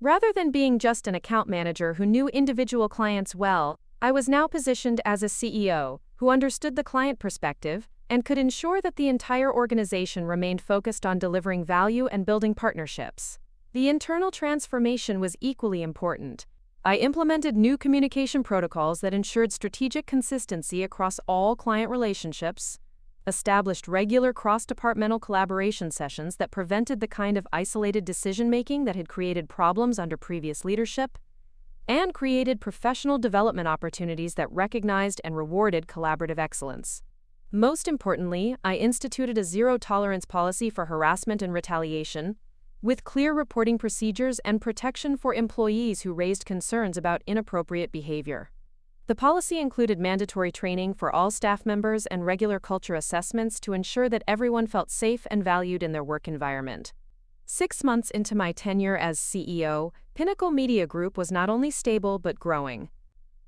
Rather than being just an account manager who knew individual clients well, I was now positioned as a CEO who understood the client perspective and could ensure that the entire organization remained focused on delivering value and building partnerships. The internal transformation was equally important. I implemented new communication protocols that ensured strategic consistency across all client relationships, established regular cross-departmental collaboration sessions that prevented the kind of isolated decision-making that had created problems under previous leadership, and created professional development opportunities that recognized and rewarded collaborative excellence. Most importantly, I instituted a zero-tolerance policy for harassment and retaliation, with clear reporting procedures and protection for employees who raised concerns about inappropriate behavior. The policy included mandatory training for all staff members and regular culture assessments to ensure that everyone felt safe and valued in their work environment. 6 months into my tenure as CEO, Pinnacle Media Group was not only stable but growing.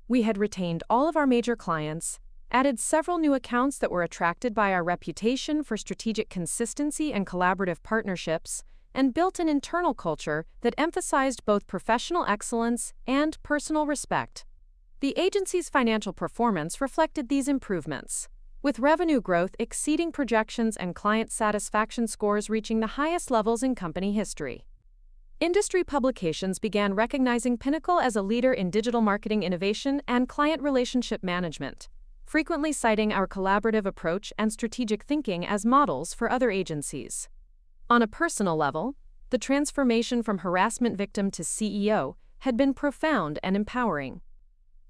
We had retained all of our major clients, added several new accounts that were attracted by our reputation for strategic consistency and collaborative partnerships, and built an internal culture that emphasized both professional excellence and personal respect. The agency's financial performance reflected these improvements, with revenue growth exceeding projections and client satisfaction scores reaching the highest levels in company history. Industry publications began recognizing Pinnacle as a leader in digital marketing innovation and client relationship management, frequently citing our collaborative approach and strategic thinking as models for other agencies. On a personal level, the transformation from harassment victim to CEO had been profound and empowering.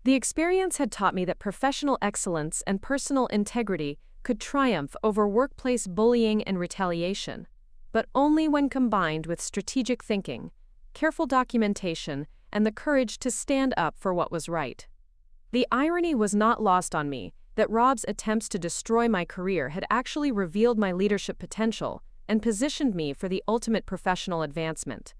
The experience had taught me that professional excellence and personal integrity could triumph over workplace bullying and retaliation, but only when combined with strategic thinking, careful documentation, and the courage to stand up for what was right. The irony was not lost on me that Rob's attempts to destroy my career had actually revealed my leadership potential and positioned me for the ultimate professional advancement.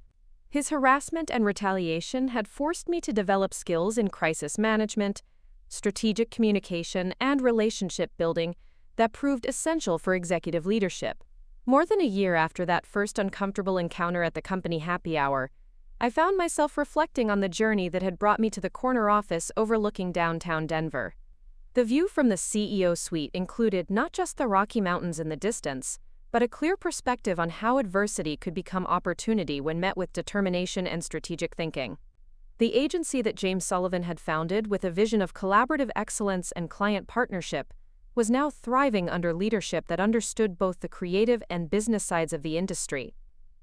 His harassment and retaliation had forced me to develop skills in crisis management, strategic communication, and relationship building that proved essential for executive leadership. More than a year after that first uncomfortable encounter at the company happy hour, I found myself reflecting on the journey that had brought me to the corner office overlooking downtown Denver. The view from the CEO suite included not just the Rocky Mountains in the distance, but a clear perspective on how adversity could become opportunity when met with determination and strategic thinking. The agency that James Sullivan had founded with a vision of collaborative excellence and client partnership was now thriving under leadership that understood both the creative and business sides of the industry.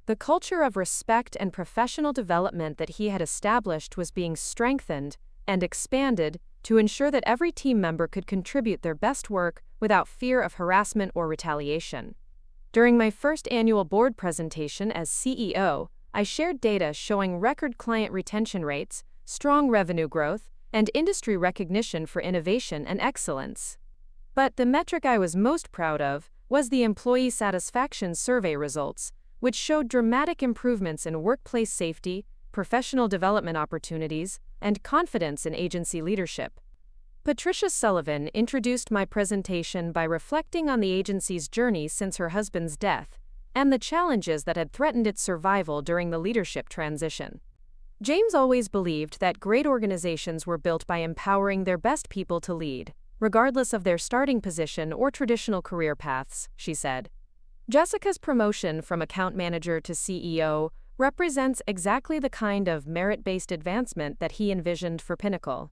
The culture of respect and professional development that he had established was being strengthened and expanded to ensure that every team member could contribute their best work without fear of harassment or retaliation. During my first annual board presentation as CEO, I shared data showing record client retention rates, strong revenue growth, and industry recognition for innovation and excellence. But the metric I was most proud of was the employee satisfaction survey results, which showed dramatic improvements in workplace safety, professional development opportunities, and confidence in agency leadership. Patricia Sullivan introduced my presentation by reflecting on the agency's journey since her husband's death and the challenges that had threatened its survival during the leadership transition. James always believed that great organizations were built by empowering their best people to lead, regardless of their starting position or traditional career paths, she said. Jessica's promotion from account manager to CEO represents exactly the kind of merit-based advancement that he envisioned for Pinnacle.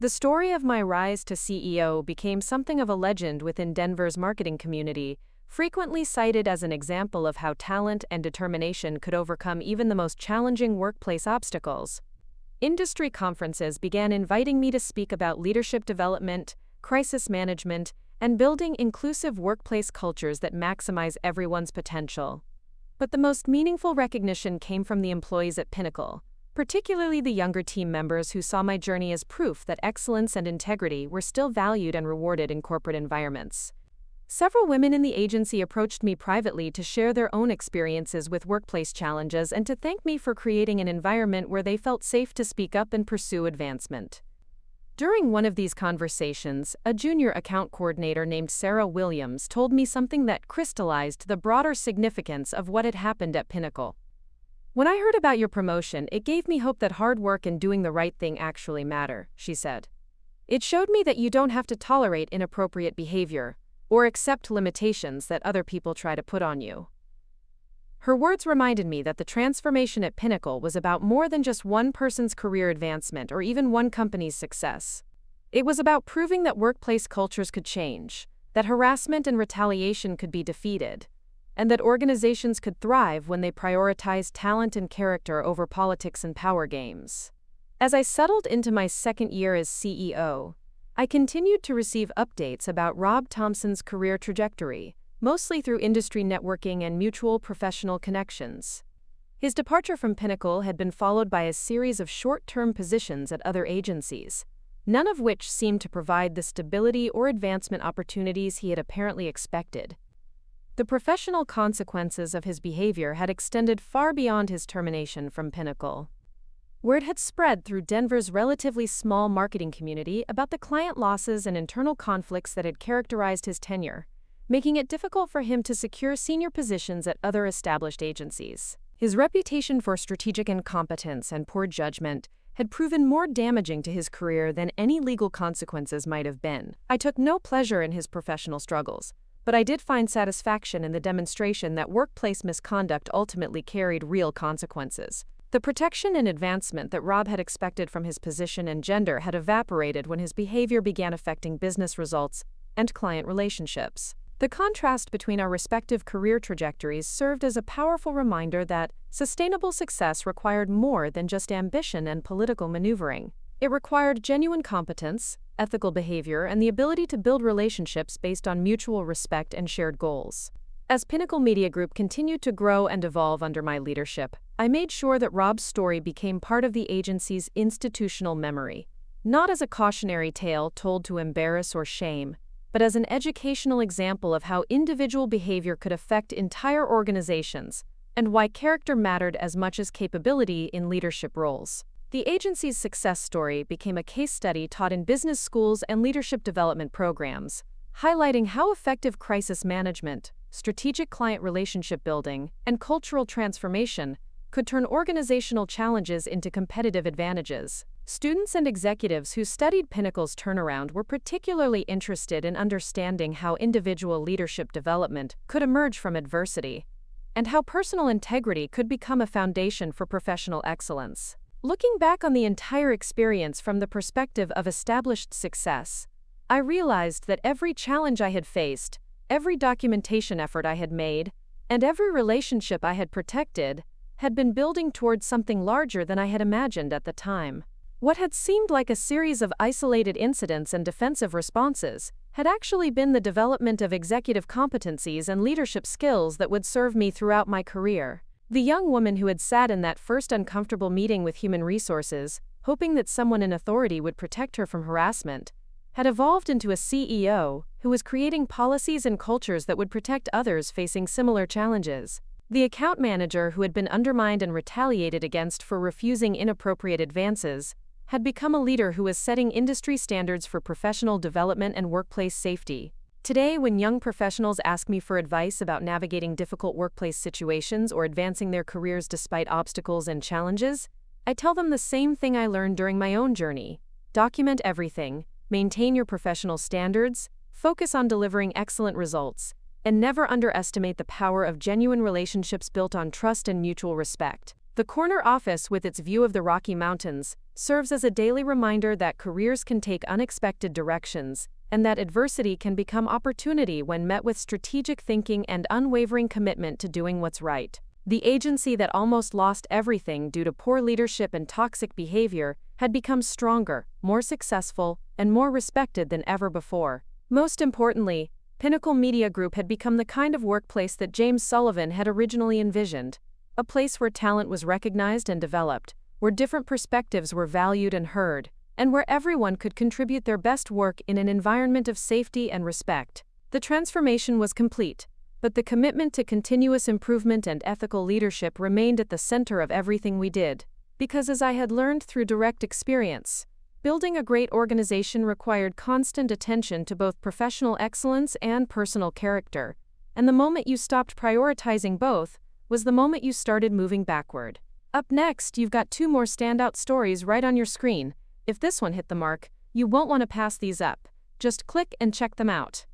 The story of my rise to CEO became something of a legend within Denver's marketing community, frequently cited as an example of how talent and determination could overcome even the most challenging workplace obstacles. Industry conferences began inviting me to speak about leadership development, crisis management, and building inclusive workplace cultures that maximize everyone's potential. But the most meaningful recognition came from the employees at Pinnacle, particularly the younger team members who saw my journey as proof that excellence and integrity were still valued and rewarded in corporate environments. Several women in the agency approached me privately to share their own experiences with workplace challenges and to thank me for creating an environment where they felt safe to speak up and pursue advancement. During one of these conversations, a junior account coordinator named Sarah Williams told me something that crystallized the broader significance of what had happened at Pinnacle. "When I heard about your promotion, it gave me hope that hard work and doing the right thing actually matter," she said. "It showed me that you don't have to tolerate inappropriate behavior or accept limitations that other people try to put on you." Her words reminded me that the transformation at Pinnacle was about more than just one person's career advancement or even one company's success. It was about proving that workplace cultures could change, that harassment and retaliation could be defeated, and that organizations could thrive when they prioritized talent and character over politics and power games. As I settled into my second year as CEO, I continued to receive updates about Rob Thompson's career trajectory, mostly through industry networking and mutual professional connections. His departure from Pinnacle had been followed by a series of short-term positions at other agencies, none of which seemed to provide the stability or advancement opportunities he had apparently expected. The professional consequences of his behavior had extended far beyond his termination from Pinnacle. Word had spread through Denver's relatively small marketing community about the client losses and internal conflicts that had characterized his tenure, making it difficult for him to secure senior positions at other established agencies. His reputation for strategic incompetence and poor judgment had proven more damaging to his career than any legal consequences might have been. I took no pleasure in his professional struggles, but I did find satisfaction in the demonstration that workplace misconduct ultimately carried real consequences. The protection and advancement that Rob had expected from his position and gender had evaporated when his behavior began affecting business results and client relationships. The contrast between our respective career trajectories served as a powerful reminder that sustainable success required more than just ambition and political maneuvering. It required genuine competence, ethical behavior, and the ability to build relationships based on mutual respect and shared goals. As Pinnacle Media Group continued to grow and evolve under my leadership, I made sure that Rob's story became part of the agency's institutional memory, not as a cautionary tale told to embarrass or shame, but as an educational example of how individual behavior could affect entire organizations, and why character mattered as much as capability in leadership roles. The agency's success story became a case study taught in business schools and leadership development programs, highlighting how effective crisis management, strategic client relationship building, and cultural transformation could turn organizational challenges into competitive advantages. Students and executives who studied Pinnacle's turnaround were particularly interested in understanding how individual leadership development could emerge from adversity, and how personal integrity could become a foundation for professional excellence. Looking back on the entire experience from the perspective of established success, I realized that every challenge I had faced, every documentation effort I had made, and every relationship I had protected had been building towards something larger than I had imagined at the time. What had seemed like a series of isolated incidents and defensive responses had actually been the development of executive competencies and leadership skills that would serve me throughout my career. The young woman who had sat in that first uncomfortable meeting with human resources, hoping that someone in authority would protect her from harassment, had evolved into a CEO who was creating policies and cultures that would protect others facing similar challenges. The account manager who had been undermined and retaliated against for refusing inappropriate advances had become a leader who was setting industry standards for professional development and workplace safety. Today, when young professionals ask me for advice about navigating difficult workplace situations or advancing their careers despite obstacles and challenges, I tell them the same thing I learned during my own journey. Document everything, maintain your professional standards, focus on delivering excellent results, and never underestimate the power of genuine relationships built on trust and mutual respect. The corner office, with its view of the Rocky Mountains, serves as a daily reminder that careers can take unexpected directions, and that adversity can become opportunity when met with strategic thinking and unwavering commitment to doing what's right. The agency that almost lost everything due to poor leadership and toxic behavior had become stronger, more successful, and more respected than ever before. Most importantly, Pinnacle Media Group had become the kind of workplace that James Sullivan had originally envisioned, a place where talent was recognized and developed, where different perspectives were valued and heard, and where everyone could contribute their best work in an environment of safety and respect. The transformation was complete, but the commitment to continuous improvement and ethical leadership remained at the center of everything we did. Because, as I had learned through direct experience, building a great organization required constant attention to both professional excellence and personal character, and the moment you stopped prioritizing both was the moment you started moving backward. Up next, you've got 2 more standout stories right on your screen. If this one hit the mark, you won't want to pass these up. Just click and check them out.